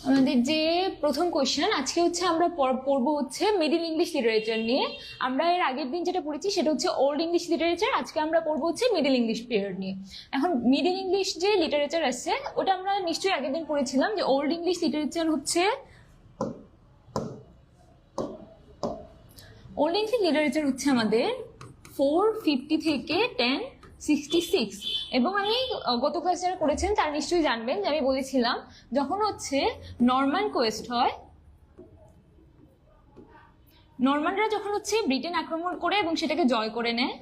আমাদের যে প্রথম কোয়েশ্চেন আজকে হচ্ছে আমরা পড়বো হচ্ছে মিডল ইংলিশ লিটারেচার নিয়ে। আমরা এর আগের দিন যেটা পড়েছি সেটা হচ্ছে ওল্ড ইংলিশ লিটারেচার, আজকে আমরা পড়বো হচ্ছে মিডল ইংলিশ পিরিয়ড নিয়ে। এখন মিডল ইংলিশ যে লিটারেচার আছে ওটা আমরা নিশ্চয়ই আগের দিন পড়েছিলাম যে ওল্ড ইংলিশ লিটারেচার হচ্ছে ওল্ড ইংলিশ লিটারেচার হচ্ছে আমাদের 450 থেকে 1066। এবং আমি গত ক্লাস যারা করেছেন তারা নিশ্চয়ই জানবেন যে আমি বলেছিলাম যখন হচ্ছে নরমান কোয়েস্ট হয়, নরমানরা যখন হচ্ছে ব্রিটেন আক্রমণ করে এবং সেটাকে জয় করে নেয়,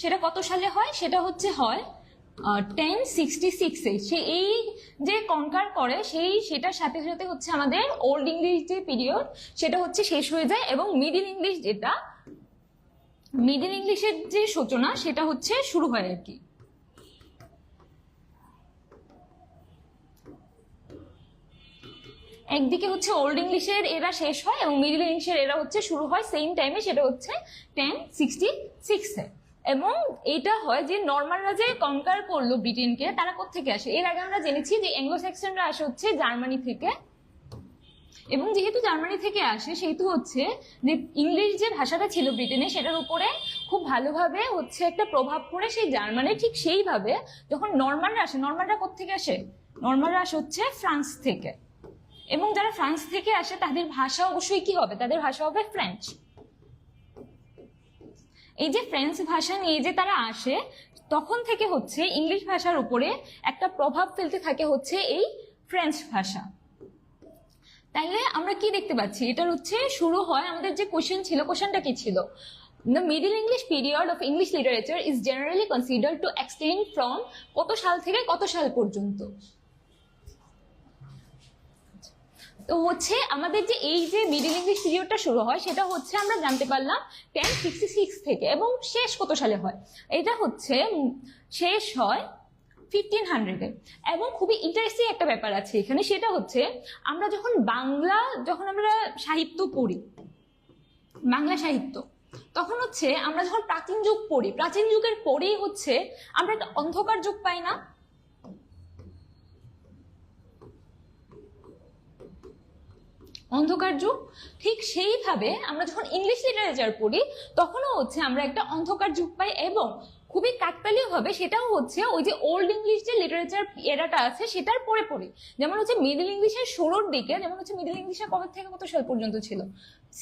সেটা কত সালে হয়? সেটা হচ্ছে হয় 1066-এ। সে এই যে কনকার করে সেটার সাথে সাথে হচ্ছে আমাদের ওল্ড ইংলিশ যে পিরিয়ড সেটা হচ্ছে শেষ হয়ে যায় এবং মিডল ইংলিশ যেটা মিডল ইংলিশের যে সূচনা সেটা হচ্ছে শুরু হয় আর কি। একদিকে হচ্ছে ওল্ড ইংলিশের এরা শেষ হয় এবং মিডল ইংলিশের এরা হচ্ছে শুরু হয় সেম টাইমে, সেটা হচ্ছে 1066-এ। এবং এটা হয় যে নরমানরা যে কনকার করলো ব্রিটেনকে তারা কোত্থেকে আসে? এর আগে আমরা জেনেছি যে অ্যাংলো স্যাক্সনরা আসে হচ্ছে জার্মানি থেকে, এবং যেহেতু জার্মানি থেকে আসে সেহেতু হচ্ছে যে ইংলিশ যে ভাষাটা ছিল ব্রিটেনে সেটার উপরে খুব ভালোভাবে হচ্ছে একটা প্রভাব পড়ে সেই জার্মানি। ঠিক সেইভাবে যখন নরমানরা আসে, নরমানরা কোত্থেকে আসে? নরমানরা আসে হচ্ছে ফ্রান্স থেকে, এবং যারা ফ্রান্স থেকে আসে তাদের ভাষা অবশ্যই কি হবে? তাদের ভাষা হবে ফ্রেঞ্চ। এই যে ফ্রেঞ্চ ভাষা নিয়ে যে তারা আসে তখন থেকে হচ্ছে ইংলিশ ভাষার উপরে একটা প্রভাব ফেলতে থাকে হচ্ছে এই ফ্রেঞ্চ ভাষা। তাইলে আমরা কি দেখতে পাচ্ছি? এটার হচ্ছে শুরু হয় আমাদের যে কোশ্চেন ছিল, কোশ্চেনটা কি ছিল? The Middle English period of English literature is generally considered to extend from কত সাল থেকে কত সাল পর্যন্ত? তো হচ্ছে আমাদের যে এই যে মিডল ইংলিশ পিরিয়ডটা শুরু হয় সেটা হচ্ছে আমরা জানতে পারলাম 1066 থেকে, এবং শেষ কত সালে হয়? এটা হচ্ছে শেষ হয় 1500-এ। এবং খুবই ইন্টারেস্টিং একটা ব্যাপার আছে এখানে, সেটা হচ্ছে আমরা যখন আমরা সাহিত্য পড়ি, বাংলা সাহিত্য, তখন হচ্ছে আমরা যখন প্রাচীন যুগ পড়ি, প্রাচীন যুগের পরেই হচ্ছে আমরা একটা অন্ধকার যুগ পাই না? অন্ধকার যুগ। ঠিক সেইভাবে আমরা যখন ইংলিশ লিটারেচার পড়ি তখনও হচ্ছে আমরা একটা অন্ধকার যুগ পাই, এবং খুবই কাকতালীয় ভাবে সেটাও হচ্ছে ওই যে ওল্ড ইংলিশ যে লিটারেচার এরাটা আছে সেটার পরে পরে। যেমন হচ্ছে মিডল ইংলিশের শুরুর দিকে, যেমন হচ্ছে মিডল ইংলিশের কত থেকে কত সাল পর্যন্ত ছিল?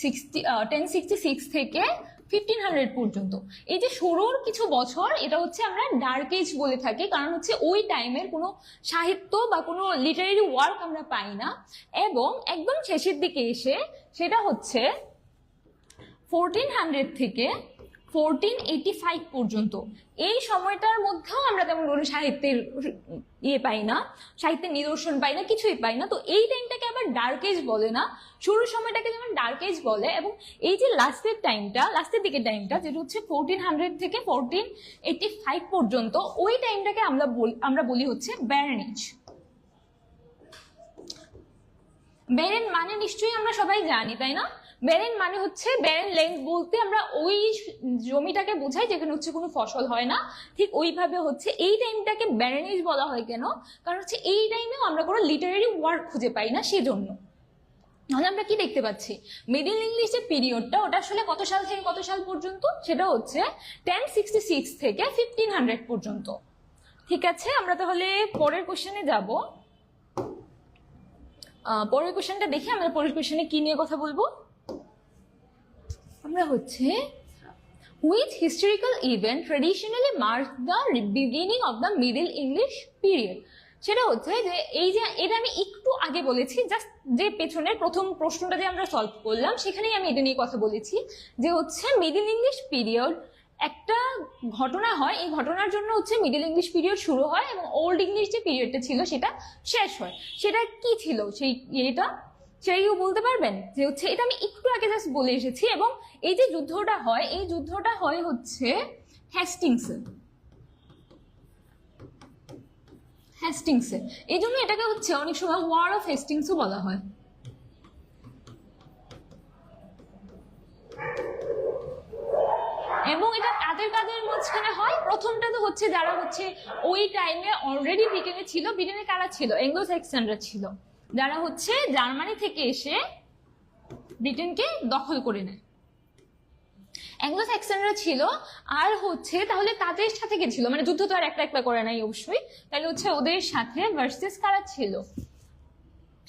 1066 থেকে 1500 পর্যন্ত। এই যে শুরুর কিছু বছর এটা হচ্ছে আমরা ডার্ক এজ বলে থাকি, কারণ হচ্ছে ওই টাইমের কোনো সাহিত্য বা কোনো লিটারেরি ওয়ার্ক আমরা পাই না। এবং একদম শেষের দিকে এসে সেটা হচ্ছে 1400 থেকে 1485 পর্যন্ত। এই সময়টার মধ্যেও আমরা তেমন কোনো সাহিত্যের পাই না, সাহিত্যের নিদর্শন পাই না, কিছুই পাই না। তো এই টাইমটাকে আবার ডার্ক এজ বলে না, শুরুর সময়টাকে যেমন ডার্ক এজ বলে। এবং এই যে লাস্টের দিকের টাইমটা যেটা হচ্ছে 1400 থেকে 1485 পর্যন্ত, ওই টাইমটাকে আমরা বলি হচ্ছে ব্যারন এজ। ব্যারেন মানে নিশ্চয়ই আমরা সবাই জানি, তাই না? ব্যারেন মানে হচ্ছে, ব্যারেন ল্যান্ড বলতে আমরা ওই জমিটাকে বোঝাই যেখানে হচ্ছে কোনো ফসল হয় না। ঠিক ওইভাবে হচ্ছে এই টাইমটাকে ব্যারেনেজ বলা হয়। কেন? কারণ হচ্ছে এই টাইমেও আমরা কোনো লিটারেরি ওয়ার্ক খুঁজে পাই না, সেজন্য। তাহলে আমরা কি দেখতে পাচ্ছি? মিডল ইংলিশ যে পিরিয়ডটা ওটা আসলে কত সাল থেকে কত সাল পর্যন্ত? সেটা হচ্ছে 1066 থেকে 1500 পর্যন্ত। ঠিক আছে, আমরা তাহলে পরের কোশ্চেনে যাব। পরের কোশ্চেনটা দেখে আমরা পরের কোশ্চেনে কি নিয়ে কথা বলবো? আমরা হচ্ছে which historical event traditionally marked the beginning of the Middle English period? সেটা হচ্ছে যে এই যে এটা আমি একটু আগে বলেছি, জাস্ট যে পেছনের প্রথম প্রশ্নটা যে আমরা সলভ করলাম সেখানেই আমি এটা নিয়ে কথা বলেছি যে হচ্ছে মিডল ইংলিশ পিরিয়ড একটা ঘটনা হয়, এই ঘটনার জন্য হচ্ছে মিডল ইংলিশ পিরিয়ড শুরু হয় এবং ওল্ড ইংলিশ যে পিরিয়ডটা ছিল সেটা শেষ হয়। সেটা কি ছিল সেই এটা? সেটাও বলতে পারবেন? যে হচ্ছে এটা আমি একটু আগে জাস্ট বলে এসেছি। এবং এই যে যুদ্ধটা হয়, এই যুদ্ধটা হয় হচ্ছে হেস্টিংসে। এই জন্য এটাকে হচ্ছে অনেক সময় ওয়ার অফ হেস্টিংসও বলা হয়। এবং এটা কাদের কাদের মাঝখানে হয়? প্রথমটা তো হচ্ছে যারা হচ্ছে ওই টাইমে অলরেডি ব্রিটেনে ছিল। ব্রিটেনে কারা ছিল? অ্যাংলো স্যাক্সনরা ছিল, যারা হচ্ছে জার্মানি থেকে এসে ব্রিটেনকে দখল করে নেয়, অ্যাংলো স্যাক্সনরা ছিল। আর হচ্ছে তাহলে তাদের সাথে কে ছিল? মানে যুদ্ধ তো আর একটা একটা করে নাই অবশ্যই, তাহলে হচ্ছে ওদের সাথে ভার্সেস কারা ছিল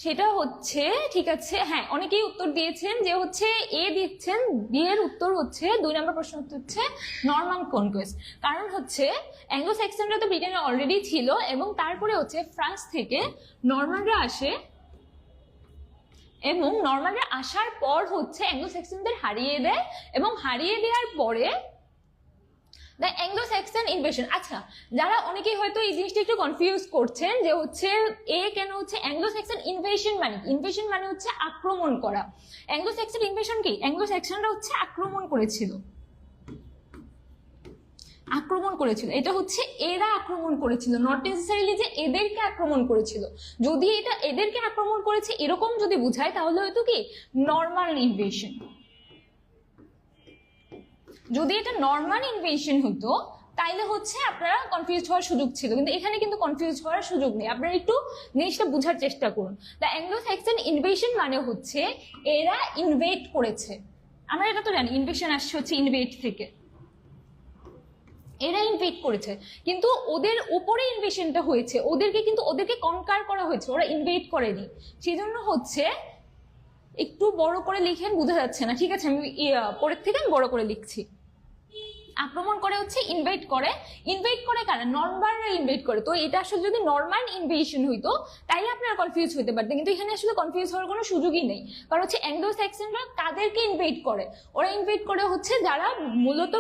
সেটা হচ্ছে, ঠিক আছে হ্যাঁ, অনেকেই উত্তর দিয়েছেন যে হচ্ছে এ দিচ্ছেন, বি এর উত্তর হচ্ছে 2 নম্বর প্রশ্ন উত্তর হচ্ছে নরমান কনকোয়েস্ট। কারণ হচ্ছে অ্যাংলো স্যাক্সনরা তো ব্রিটেনে অলরেডি ছিল এবং তারপরে হচ্ছে ফ্রান্স থেকে নরমানরা আসে এবং নরমানরা আসার পর হচ্ছে অ্যাংলো স্যাক্সনদের হারিয়ে দেয় এবং হারিয়ে দেওয়ার পরে দ্য অ্যাংলো স্যাক্সন ইনভেশন। আচ্ছা, যারা অনেকেই হয়তো এই জিনিসটা একটু কনফিউজ করছেন যে হচ্ছে এ কেন হচ্ছে অ্যাংলো স্যাক্সন ইনভেশন, মানে ইনভেশন মানে হচ্ছে আক্রমণ করা। অ্যাংলো স্যাক্সন ইনভেশন কি? অ্যাংলো স্যাক্সনরা হচ্ছে আক্রমণ করেছিল, এটা হচ্ছে এরা আক্রমণ করেছিল, নট নেসেসারিলি যে এদেরকে আক্রমণ করেছিল। যদি এটা এদেরকে আক্রমণ করেছে এরকম যদি বুঝায় তাহলে হয়তো কি নরমাল ইনভেশন। যদি এটা নরমাল ইনভেশন হতো তাইলে হচ্ছে আপনারা কনফিউজ হওয়ার সুযোগ ছিল, কিন্তু এখানে কিন্তু কনফিউজ হওয়ার সুযোগ নেই। আপনারা একটু জিনিসটা বোঝার চেষ্টা করুন। দ্য অ্যাংলো স্যাক্সন ইনভেশন মানে হচ্ছে এরা ইনভেট করেছে। আমরা এটা তো জানি ইনভেশন আসছে হচ্ছে ইনভেট থেকে, এরা ইনভেট করেছে, কিন্তু ওদের উপরে ইনভেশনটা হয়েছে, ওদেরকে কনকার করা হয়েছে, ওরা ইনভেট করেনি। সেই জন্য হচ্ছে একটু বড় করে লিখেন, বোঝা যাচ্ছে না, ঠিক আছে আমি পরের থেকে আমি বড় করে লিখছি। আক্রমণ করে হচ্ছে ইনভাইট করে কারা? নরমানরা ইনভাইট করে। তো এটা আসলে যদি নরমান ইনভেশন হইতো তাইলে আপনারা কনফিউজ হইতে পারতেন, কিন্তু এখানে আসলে কনফিউজ হওয়ার কোনো সুযোগই নেই। কারণ হচ্ছে অ্যাংলো স্যাক্সনরা কাদেরকে ইনভাইট করে? ওরা ইনভাইট করে হচ্ছে যারা মূলত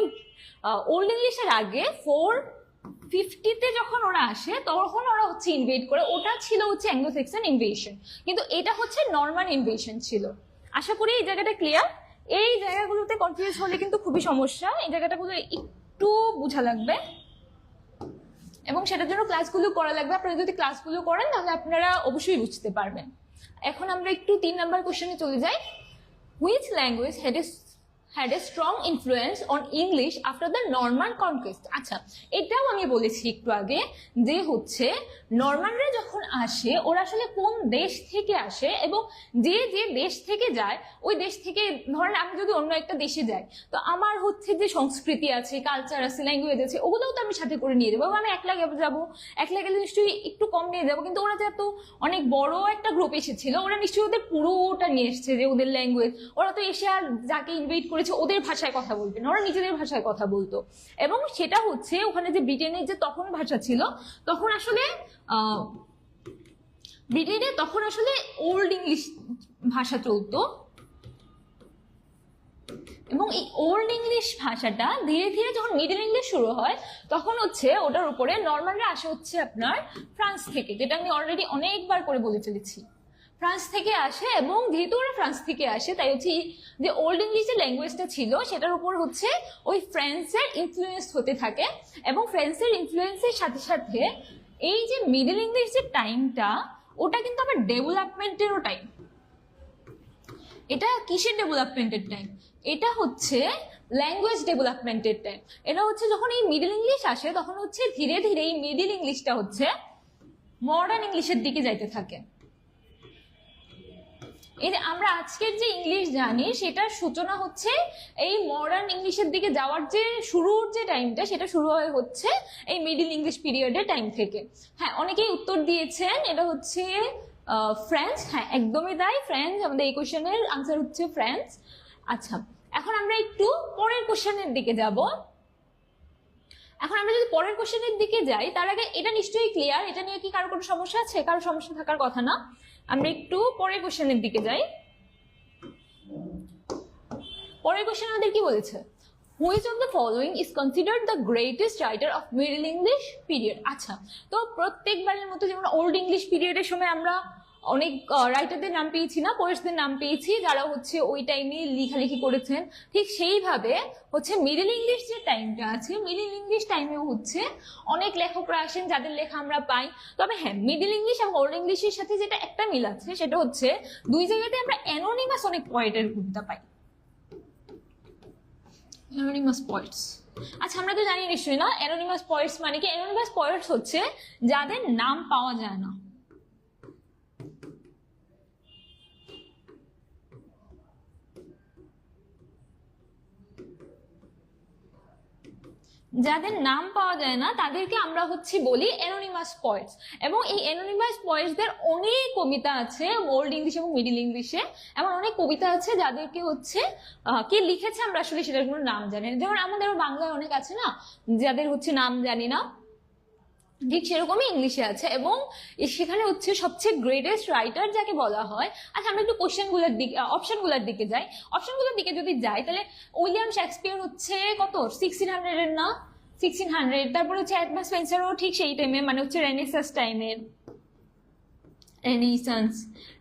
ওল্ড ইংলিশের আগে 450-তে যখন ওরা আসে তখন ওরা হচ্ছে ইনভেট করে, ওটা ছিল হচ্ছে অ্যাংলো স্যাক্সন ইনভেশন, কিন্তু এটা হচ্ছে নরমান ইনভেশন ছিল। আশা করি এই জায়গাটা ক্লিয়ার। এই জায়গাগুলোতে কনফিউজ হলে কিন্তু খুবই সমস্যা, এই জায়গাটাগুলো একটু বোঝা লাগবে এবং সেটার জন্য ক্লাসগুলো করা লাগবে। আপনারা যদি ক্লাসগুলো করেন তাহলে আপনারা অবশ্যই বুঝতে পারবেন। এখন আমরা একটু 3 নম্বর কোশ্চেনে চলে যাই। Which language had a strong influence on English after the Norman conquest? আচ্ছা, এটাও আমি বলেছি একটু আগে যে হচ্ছে নরমানরা যখন আসে ওরা আসলে কোন দেশ থেকে আসে এবং যে যে দেশ থেকে যায় ওই দেশ থেকে, ধরেন আমি যদি অন্য একটা দেশে যাই তো আমার হচ্ছে যে সংস্কৃতি আছে, কালচার আছে, ল্যাঙ্গুয়েজ আছে, ওগুলোও তো আমি সাথে করে নিয়ে যাবো। আমি একলা যাবো, একলা গেলে নিশ্চয়ই একটু কম নিয়ে যাবো, কিন্তু ওরা যেহেতু অনেক বড় একটা গ্রুপ এসেছিল ওরা নিশ্চয়ই ওদের পুরোটা নিয়ে এসছে, যে ওদের ল্যাঙ্গুয়েজ, ওরা তো এসে আর যাকে ইনভাইট করেছে ওদের ভাষায় কথা বলবে না, ওরা নিজেদের ভাষায় কথা বলতো। এবং সেটা হচ্ছে ওখানে যে ব্রিটেনের যে তখন ভাষা ছিল, তখন আসলে ব্রিটেনে তখন আসলে ওল্ড ইংলিশ ভাষা চলতো এবং এই ওল্ড ইংলিশ ভাষাটা ধীরে ধীরে যখন মিডল ইংলিশ শুরু হয় তখন হচ্ছে ওটার উপরে নরমানরা আসে হচ্ছে আপনার ফ্রান্স থেকে, যেটা আমি অলরেডি অনেকবার করে বলে চলেছি। ফ্রান্স থেকে আসে এবং যেহেতু ওরা ফ্রান্স থেকে আসে তাই হচ্ছে যে ওল্ড ইংলিশ যে ল্যাঙ্গুয়েজটা ছিল সেটার উপর হচ্ছে ওই ফ্রেঞ্চের ইনফ্লুয়েন্স হতে থাকে এবং ফ্রেঞ্চের ইনফ্লুয়েন্সের সাথে সাথে এই যে মিডল ইংলিশ যে টাইমটা ওটা কিন্তু আবার ডেভেলপমেন্টেরও টাইম। এটা কিসের ডেভেলপমেন্টের টাইম? এটা হচ্ছে ল্যাঙ্গুয়েজ ডেভেলপমেন্টের টাইম। এটা হচ্ছে যখন এই মিডল ইংলিশ আসে তখন হচ্ছে ধীরে ধীরে এই মিডল ইংলিশটা হচ্ছে মডার্ন ইংলিশের দিকে যাইতে থাকে। এই যে আমরা আজকের যে ইংলিশ জানি সেটার সূচনা হচ্ছে এই মডার্ন ইংলিশের দিকে যাওয়ার যে শুরুর যে টাইমটা সেটা শুরু হয় হচ্ছে এই মিডল ইংলিশ পিরিয়ডের টাইম থেকে। হ্যাঁ, অনেকেই উত্তর দিয়েছেন এটা হচ্ছে ফ্রেঞ্চ। হ্যাঁ, একদমই তাই, ফ্রেঞ্চ। আমাদের এই কোশ্চেনের আনসার হচ্ছে ফ্রেঞ্চ। আচ্ছা, এখন আমরা একটু পরের কোশ্চেনের দিকে যাব। এখন আমরা যদি পরের কোশ্চেনের দিকে যাই তার আগে এটা নিশ্চয়ই ক্লিয়ার, এটা নিয়ে কি কারো কোনো সমস্যা আছে? কারো সমস্যা থাকার কথা না। আমরা একটু পরের কোশ্চেনের দিকে যাই। পরের কোশ্চেন আমাদের কি বলেছে? Which of the following is considered the greatest writer of Middle English period? আচ্ছা, তো প্রত্যেকবারের মতো যেমন ওল্ড ইংলিশ পিরিয়ডের সময় আমরা অনেক রাইটারদের নাম পেয়েছি না, পোয়েটসদের নাম পেয়েছি যারা হচ্ছে ওই টাইমে লেখালেখি করেছেন, ঠিক সেইভাবে হচ্ছে মিডল ইংলিশ যে টাইমটা আছে মিডল ইংলিশ টাইমেও হচ্ছে অনেক লেখকরা আসেন যাদের লেখা আমরা পাই। তবে হ্যাঁ, মিডল ইংলিশ এবং ওল্ড ইংলিশের সাথে যেটা একটা মিল আছে সেটা হচ্ছে দুই জায়গাতে আমরা অ্যানোনিমাস অনেক পোয়েটের কবিতা পাই, অ্যানোনিমাস পোয়েটস। আচ্ছা, আমরা তো জানি নিশ্চয়ই না অ্যানোনিমাস পোয়েটস মানে কি। অ্যানোনিমাস পোয়েটস হচ্ছে যাদের নাম পাওয়া যায় না। যাদের নাম পাওয়া যায় না তাদেরকে আমরা হচ্ছে বলি অ্যানোনিমাস পোয়েটস। এবং এই অ্যানোনিমাস পোয়েটসদের অনেক কবিতা আছে ওল্ড ইংলিশ এবং মিডল ইংলিশে। এমন অনেক কবিতা আছে যাদেরকে হচ্ছে কে লিখেছে আমরা আসলে সেটার কোনো নাম জানি না। যেমন আমাদের বাংলায় অনেক আছে না যাদের হচ্ছে নাম জানি না, ঠিক সেরকমই ইংলিশে আছে। এবং সেখানে হচ্ছে সবচেয়ে গ্রেটেস্ট রাইটার যাকে বলা হয়। আচ্ছা, আমরা একটু কোশ্চেনগুলোর দিকে অপশনগুলোর দিকে যাই। অপশনগুলোর দিকে যদি যাই তাহলে উইলিয়াম শেক্সপিয়ার হচ্ছে কত 1600 এর না 1600। তারপরে হচ্ছে এডমান্ড স্পেন্সারও ঠিক সেই টাইমে, মানে হচ্ছে রেনেসাস টাইমের,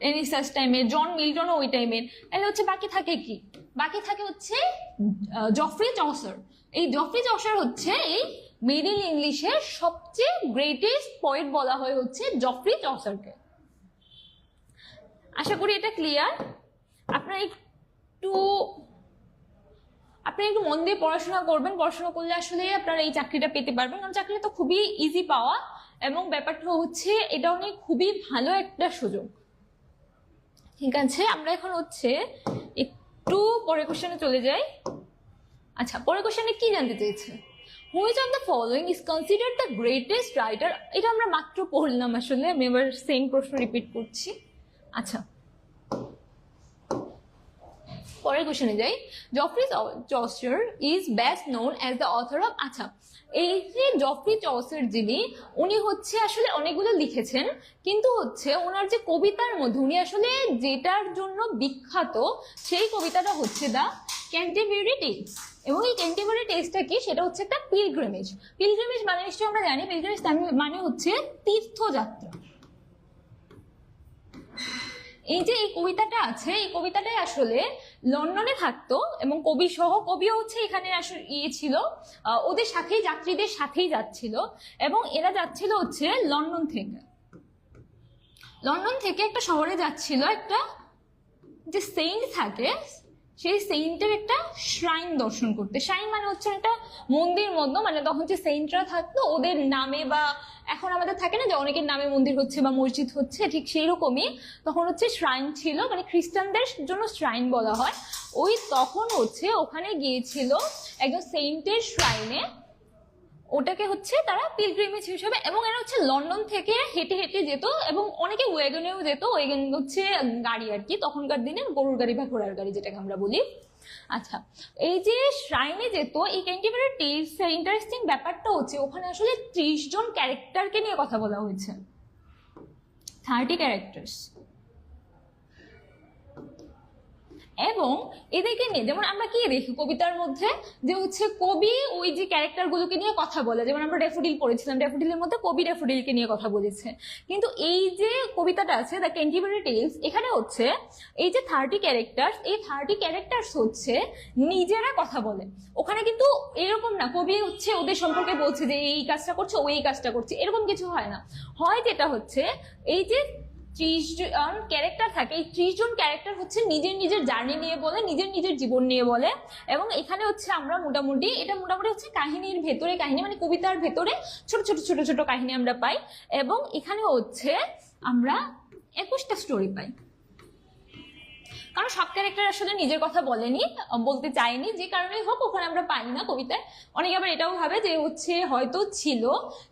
রেনেসাস টাইমের। জন মিল্টনও ওই টাইমের। তাহলে হচ্ছে বাকি থাকে কি? বাকি থাকে হচ্ছে জফরি চসার। এই জফরি চসার হচ্ছে এই মিডল ইংলিশের সবচেয়ে গ্রেটেস্ট পোয়েট বলা হয় হচ্ছে জফরি চসারকে। আশা করি এটা ক্লিয়ার। আপনারা একটু মন দিয়ে পড়াশোনা করবেন। পড়াশোনা করলে আসলে আপনারা এই চাকরিটা পেতে পারবেন, কারণ চাকরিটা তো খুবই ইজি পাওয়া। এবং ব্যাপারটা হচ্ছে এটা অনেক খুবই ভালো একটা সুযোগ। ঠিক আছে, আমরা এখন হচ্ছে একটু পরের কোশ্চেনে চলে যাই। আচ্ছা, পরের কোশ্চেনে কি জানতে চেয়েছে? Which of the following is considered the greatest writer? এটা আমরা মাত্র পড়লাম, আসলে আমি এবার সেম প্রশ্ন রিপিট করছি। আচ্ছা, পরের কোশ্চেনে যাই। Joffrey Chaucer is best known as the author of. আচ্ছা, এই যে জফরি চসার যিনি, উনি হচ্ছে আসলে অনেকগুলো লিখেছেন, কিন্তু হচ্ছে ওনার যে কবিতার মধ্যে উনি আসলে যেটার জন্য বিখ্যাত সেই কবিতাটা হচ্ছে দ্য ক্যান্টারবারি টেলস। এবং এই ক্যান্টারবারি টেলসটা কি? সেটা হচ্ছে একটা পিলগ্রিমেজ। পিলগ্রিমেজ মানে নিশ্চয়ই আমরা জানি, পিলগ্রিমেজ মানে হচ্ছে তীর্থযাত্রা। এই যে এই কবিতাটা আছে, এই কবিতাটাই আসলে লন্ডনে থাকতো এবং কবি সহ, কবিও হচ্ছে এখানে আসলে ছিল, ওদের সাথেই যাত্রীদের সাথেই যাচ্ছিল। এবং এরা যাচ্ছিল হচ্ছে লন্ডন থেকে একটা শহরে যাচ্ছিল, একটা যে সেইন্ট থাকে সেই সেইন্টের একটা শ্রাইন দর্শন করতে। শ্রাইন মানে হচ্ছে একটা মন্দির মতো, মানে তখন যে সেইন্টরা থাকতো ওদের নামে, বা এখন আমাদের থাকে না যে অনেকের নামে মন্দির হচ্ছে বা মসজিদ হচ্ছে, ঠিক সেই রকমই তখন হচ্ছে শ্রাইন ছিল, মানে খ্রিস্টানদের জন্য শ্রাইন বলা হয়। ওই তখন হচ্ছে ওখানে গিয়েছিল একজন সেইন্টের শ্রাইনে, ওটাকে হচ্ছে তারা পিলগ্রিমেজ হিসেবে। এবং এরা হচ্ছে লন্ডন থেকে হেঁটে হেঁটে যেত, এবং অনেকে ওয়েগনেও যেত। ওয়েগন হচ্ছে গাড়ি আর কি, তখনকার দিনে গরুর গাড়ি বা ঘোড়ার গাড়ি যেটাকে আমরা বলি। আচ্ছা, এই যে শ্রাইনে যেত, এই ক্যান্টারবারি টেলসের ইন্টারেস্টিং ব্যাপারটা হচ্ছে ওখানে আসলে 30 জন ক্যারেক্টারকে নিয়ে কথা বলা হয়েছে, 30 ক্যারেক্টার্স। এবং এদেরকে নিয়ে যেমন আমরা কি দেখি কবিতার মধ্যে, যে হচ্ছে কবি ওই যে ক্যারেক্টার গুলোকে নিয়ে কথা বলে। যেমন আমরা ড্যাফোডিল পড়েছিলাম, ড্যাফোডিলের মধ্যে কবি ড্যাফোডিলকে নিয়ে কথা বলেছে। কিন্তু এই যে কবিতাটা আছে দ্য ক্যান্টারবারি টেলস, এখানে হচ্ছে এই যে 30 ক্যারেক্টার্স, এই 30 ক্যারেক্টার্স হচ্ছে নিজেরা কথা বলে। ওখানে কিন্তু এরকম না কবি হচ্ছে ওদের সম্পর্কে বলছে যে এই কাজটা করছে, ও এই কাজটা করছে, এরকম কিছু হয় না। হয় যেটা হচ্ছে এই যে 30 জন ক্যারেক্টার থাকে, এই 30 জন ক্যারেক্টার হচ্ছে নিজের নিজের জার্নি নিয়ে বলে, নিজের নিজের জীবন নিয়ে বলে। এবং এখানে হচ্ছে আমরা মোটামুটি হচ্ছে কাহিনীর ভেতরে কাহিনী, মানে কবিতার ভেতরে ছোট ছোট ছোট ছোট কাহিনী আমরা পাই। এবং এখানে হচ্ছে আমরা 21টা স্টোরি পাই, কারণ সব ক্যারেক্টার আসলে নিজের কথা বলতে চায়নি, যে কারণে হোক ওখানে আমরা পাই না কবিতায়। অনেকে আবার এটাও ভাবে যে হচ্ছে হয়তো ছিল,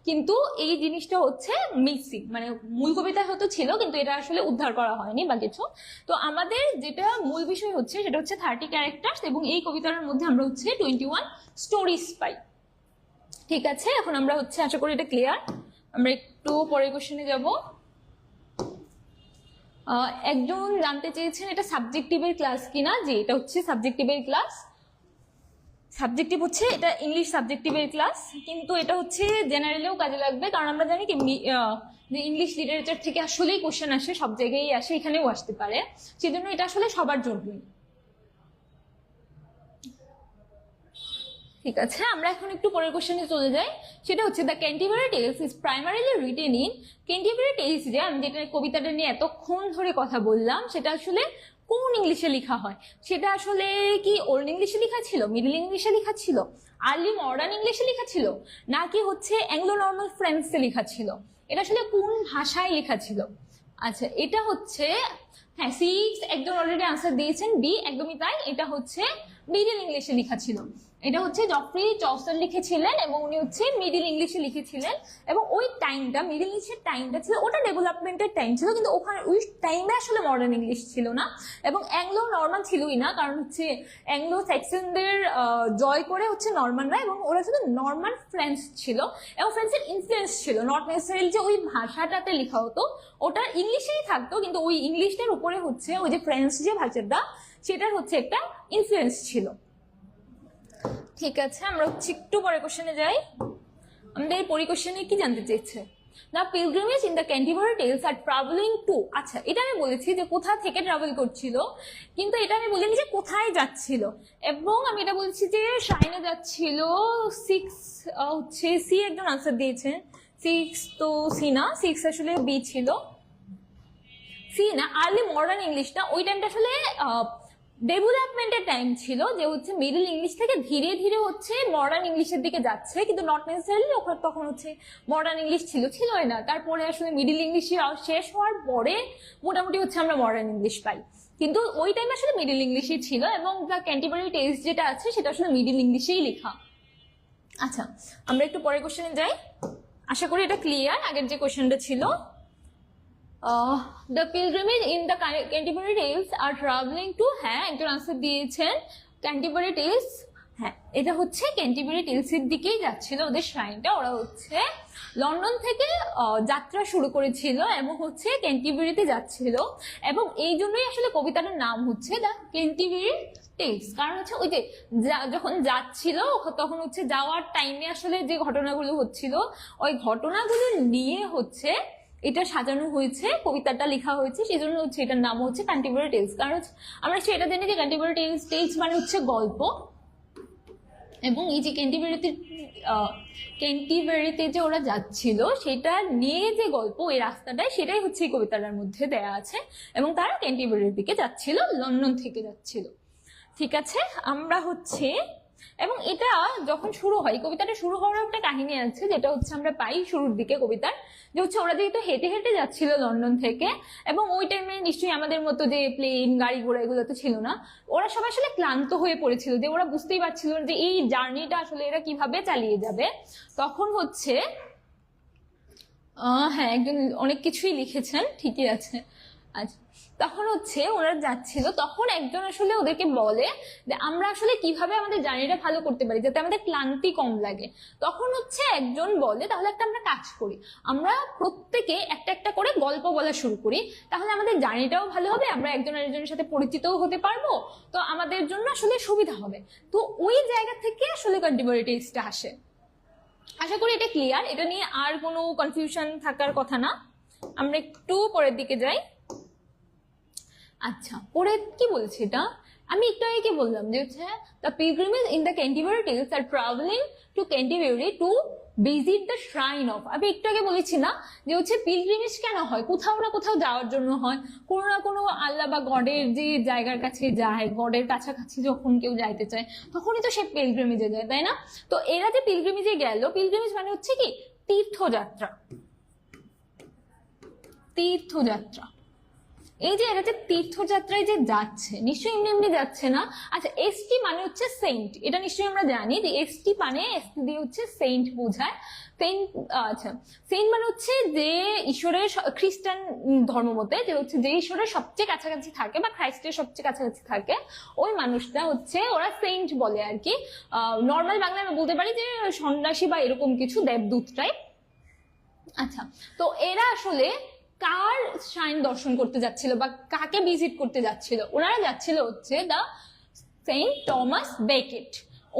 কিন্তু এই জিনিসটা হচ্ছে মিসিং, মানে মূল কবিতায় হয়তো ছিল কিন্তু এটা আসলে উদ্ধার করা হয়নি বা কিছু। তো আমাদের যেটা মূল বিষয় হচ্ছে সেটা হচ্ছে 30 ক্যারেক্টার্স, এবং এই কবিতার মধ্যে আমরা হচ্ছে 21 স্টোরিজ পাই। ঠিক আছে, এখন আমরা হচ্ছে আশা করি এটা ক্লিয়ার। আমরা একটু পরের কোশ্চেনে যাব। একজন জানতে চেয়েছেন এটা সাবজেক্টিভের ক্লাস কিনা। যে এটা হচ্ছে সাবজেক্টিভের ক্লাস। সাবজেক্টিভ হচ্ছে এটা ইংলিশ সাবজেক্টিভের ক্লাস, কিন্তু এটা হচ্ছে জেনারেলেও কাজে লাগবে, কারণ আমরা জানি কি যে ইংলিশ লিটারেচার থেকে আসলেই কোশ্চেন আসে, সব জায়গায় আসে, এখানেও আসতে পারে। সেজন্য এটা আসলে সবার জন্যই। ঠিক আছে, আমরা এখন একটু পরের কোশ্চেনে চলে যাই। সেটা হচ্ছে the Canterbury Tales is primarily written in. Canterbury Tales যে আমি যেটা কবিতাটা নিয়ে এতক্ষণ ধরে কথা বললাম, সেটা আসলে কোন ইংলিশে লেখা হয়? সেটা আসলে কি ওল্ড ইংলিশে লেখা ছিল, মিডল ইংলিশে লেখা ছিল, আর্লি মডার্ন ইংলিশে লেখা ছিল, নাকি হচ্ছে অ্যাংলো নর্মাল ফ্রেঞ্চে লেখা ছিল? এটা আসলে কোন ভাষায় লেখা ছিল? আচ্ছা, এটা হচ্ছে, হ্যাঁ, সিক্স একজন অলরেডি আনসার দিয়েছেন, বি একদমই তাই, এটা হচ্ছে মিডল ইংলিশে লেখা ছিল। এটা হচ্ছে জফরি চসার লিখেছিলেন এবং উনি হচ্ছে মিডল ইংলিশে লিখেছিলেন। এবং ওই টাইমটা, মিডল ইংলিশের টাইমটা ছিল, ওটা ডেভেলপমেন্টের টাইম ছিল, কিন্তু ওখানে ওই টাইমে আসলে মডার্ন ইংলিশ ছিল না এবং অ্যাংলো নর্মাল ছিলই না, কারণ হচ্ছে অ্যাংলো স্যাক্সনদের জয় করে হচ্ছে নর্মানরা, এবং ওরা শুধু নর্মান ফ্রেঞ্চ ছিল এবং ফ্রেঞ্চের ইনফ্লুয়েন্স ছিল, নট নেসেসারিলি যে ওই ভাষাটাতে লেখা হতো, ওটা ইংলিশেই থাকতো, কিন্তু ওই ইংলিশটার উপরে হচ্ছে ওই যে ফ্রেঞ্চ যে ভাষাটা, সেটার হচ্ছে একটা ইনফ্লুয়েন্স ছিল। ঠিক আছে, আমরা হচ্ছে একটু পরে কোশ্চেনে যাই। আমাদের এই পরিকোশ্চেনে কি জানতে চেয়েছে? The pilgrimage in the Canterbury Tales are travelling to. আচ্ছা, এটা আমি বলেছি যে কোথা থেকে ট্রাভেল করছিল, কিন্তু এটা আমি বলিনি যে কোথায় যাচ্ছিল। এবং আমি এটা বলছি যে শাইনে যাচ্ছিল। সিক্স হচ্ছে সি একজন আনসার দিয়েছেন, সিক্স তো সি না, সিক্স আসলে বি ছিল। সি না, আর্লি মডার্ন ইংলিশটা ওই টাইমটা আসলে ডেভেলপমেন্টের টাইম ছিল, যে হচ্ছে মিডল ইংলিশ থেকে ধীরে ধীরে হচ্ছে মডার্ন ইংলিশের দিকে যাচ্ছে, কিন্তু নট নেসেসারিলি ওখানে তখন হচ্ছে মডার্ন ইংলিশ ছিলই না। তারপরে আসলে মিডল ইংলিশ শেষ হওয়ার পরে মোটামুটি হচ্ছে আমরা মডার্ন ইংলিশ পাই, কিন্তু ওই টাইমে আসলে মিডল ইংলিশই ছিল। এবং দ্য ক্যান্টিবারি টেলস যেটা আছে সেটা আসলে মিডল ইংলিশেই লেখা। আচ্ছা, আমরা একটু পরের কোশ্চেনে যাই। আশা করি এটা ক্লিয়ার, আগের যে কোশ্চেনটা ছিল। The pilgrimage in the Canterbury Tales are travelling to, হ্যাঁ একজন আনসার দিয়েছেন ক্যান্টিবারি টেলস, হ্যাঁ এটা হচ্ছে ক্যান্টিবারি টেলসের দিকেই যাচ্ছিল ওদের শ্রাইনটা। ওরা হচ্ছে লন্ডন থেকে যাত্রা শুরু করেছিল এবং হচ্ছে ক্যান্টিবারিতে যাচ্ছিল, এবং এই জন্যই আসলে কবিতাটার নাম হচ্ছে দ্য ক্যান্টিবারি টেলস। কারণ হচ্ছে ওই যে যখন যাচ্ছিল তখন হচ্ছে যাওয়ার টাইমে আসলে যে ঘটনাগুলো হচ্ছিল, ওই ঘটনাগুলো নিয়ে হচ্ছে এটা সাজানো হয়েছে, কবিতাটা লেখা হয়েছে, সেই জন্য হচ্ছে এটার নাম হচ্ছে ক্যান্টিবারি টেলস। কারণ আমরা সেটা জানি যে ক্যান্টিবারি টেলস মানে হচ্ছে গল্প, এবং এই যে ক্যান্টিবারিতে যে ওরা যাচ্ছিল সেটা নিয়ে যে গল্প, এই রাস্তাটায়, সেটাই হচ্ছে এই কবিতাটার মধ্যে দেয়া আছে। এবং তারা ক্যান্টিবারির দিকে যাচ্ছিল, লন্ডন থেকে যাচ্ছিল। ঠিক আছে, আমরা হচ্ছে, এবং এটা যখন শুরু হয়, কবিতাটা শুরু হওয়ার একটা কাহিনী আছে, যেটা হচ্ছে আমরা পাই শুরুর দিকে কবিতার, যে হচ্ছে ওরা যেহেতু হেঁটে হেঁটে যাচ্ছিল লন্ডন থেকে, এবং ওই টাইমে নিশ্চয়ই আমাদের মতো যে প্লেন গাড়ি ঘোড়া এগুলো তো ছিল না, ওরা সবাই আসলে ক্লান্ত হয়ে পড়েছিল, যে ওরা বুঝতেই পারছিল যে এই জার্নিটা আসলে এরা কিভাবে চালিয়ে যাবে। তখন হচ্ছে হ্যাঁ একজন অনেক কিছুই লিখেছেন, ঠিকই আছে। আচ্ছা, তখন হচ্ছে ওরা যাচ্ছিল, তখন একজন আসলে ওদেরকে বলে যে আমরা আসলে কিভাবে আমাদের জার্নিটা ভালো করতে পারি যাতে আমাদের ক্লান্তি কম লাগে। তখন হচ্ছে একজন বলে তাহলে একটা আমরা কাজ করি, আমরা প্রত্যেকে একটা একটা করে গল্প বলা শুরু করি, তাহলে আমাদের জার্নিটাও ভালো হবে, আমরা একজন আরেকজনের সাথে পরিচিতও হতে পারবো, তো আমাদের জন্য আসলে সুবিধা হবে। তো ওই জায়গা থেকে আসলে ক্যান্টিবারি টেলসটা আসে। আশা করি এটা ক্লিয়ার, এটা নিয়ে আর কোনো কনফিউশন থাকার কথা না। আমরা একটু পরের দিকে যাই। আচ্ছা, পরে কি বলছে এটা? আমি একটু আগে কি বললাম যে হচ্ছে the pilgrimage in the Canterbury Tales are travelling to Canterbury to visit the shrine of. আমি একটু আগে বলেছি না যে হচ্ছে পিলগ্রিমেজ কেন হয়? কোথাও না কোথাও যাওয়ার জন্য হয়, কোনো না কোনো আল্লাহ বা গডের যে জায়গার কাছে যায়, গডের কাছাকাছি যখন কেউ যাইতে চায় তখনই তো সে পিলগ্রিমেজে যায়, তাই না? তো এরা যে পিলগ্রিমেজে গেল, পিলগ্রিমেজ মানে হচ্ছে কি তীর্থযাত্রা, তীর্থযাত্রা। এই যে এরা যে তীর্থযাত্রায় যে যাচ্ছে, নিশ্চয়ই এমনি এমনি যাচ্ছে না। আচ্ছা, এসটি মানে হচ্ছে সেন্ট, এটা নিশ্চয়ই আমরা জানি যে এসটি মানে এসটি দিয়ে হচ্ছে সেন্ট বোঝায়। সেন্ট, আচ্ছা সেন্ট মানে হচ্ছে যে ঈশ্বরের, খ্রিস্টান ধর্ম মতে যে হচ্ছে যে ঈশ্বরের সবচেয়ে কাছাকাছি থাকে বা খ্রাইস্টের সবচেয়ে কাছাকাছি থাকে, ওই মানুষটা হচ্ছে ওরা সেন্ট বলে আর কি। নর্মাল বাংলায় আমরা বলতে পারি যে সন্ন্যাসী বা এরকম কিছু, দেবদূত টাইপ। আচ্ছা, তো এরা আসলে কার শ্রাইন দর্শন করতে যাচ্ছিল বা কাকে ভিজিট করতে যাচ্ছিল? ওনারা যাচ্ছিল হচ্ছে দ্য সেন্ট টমাস বেকেট।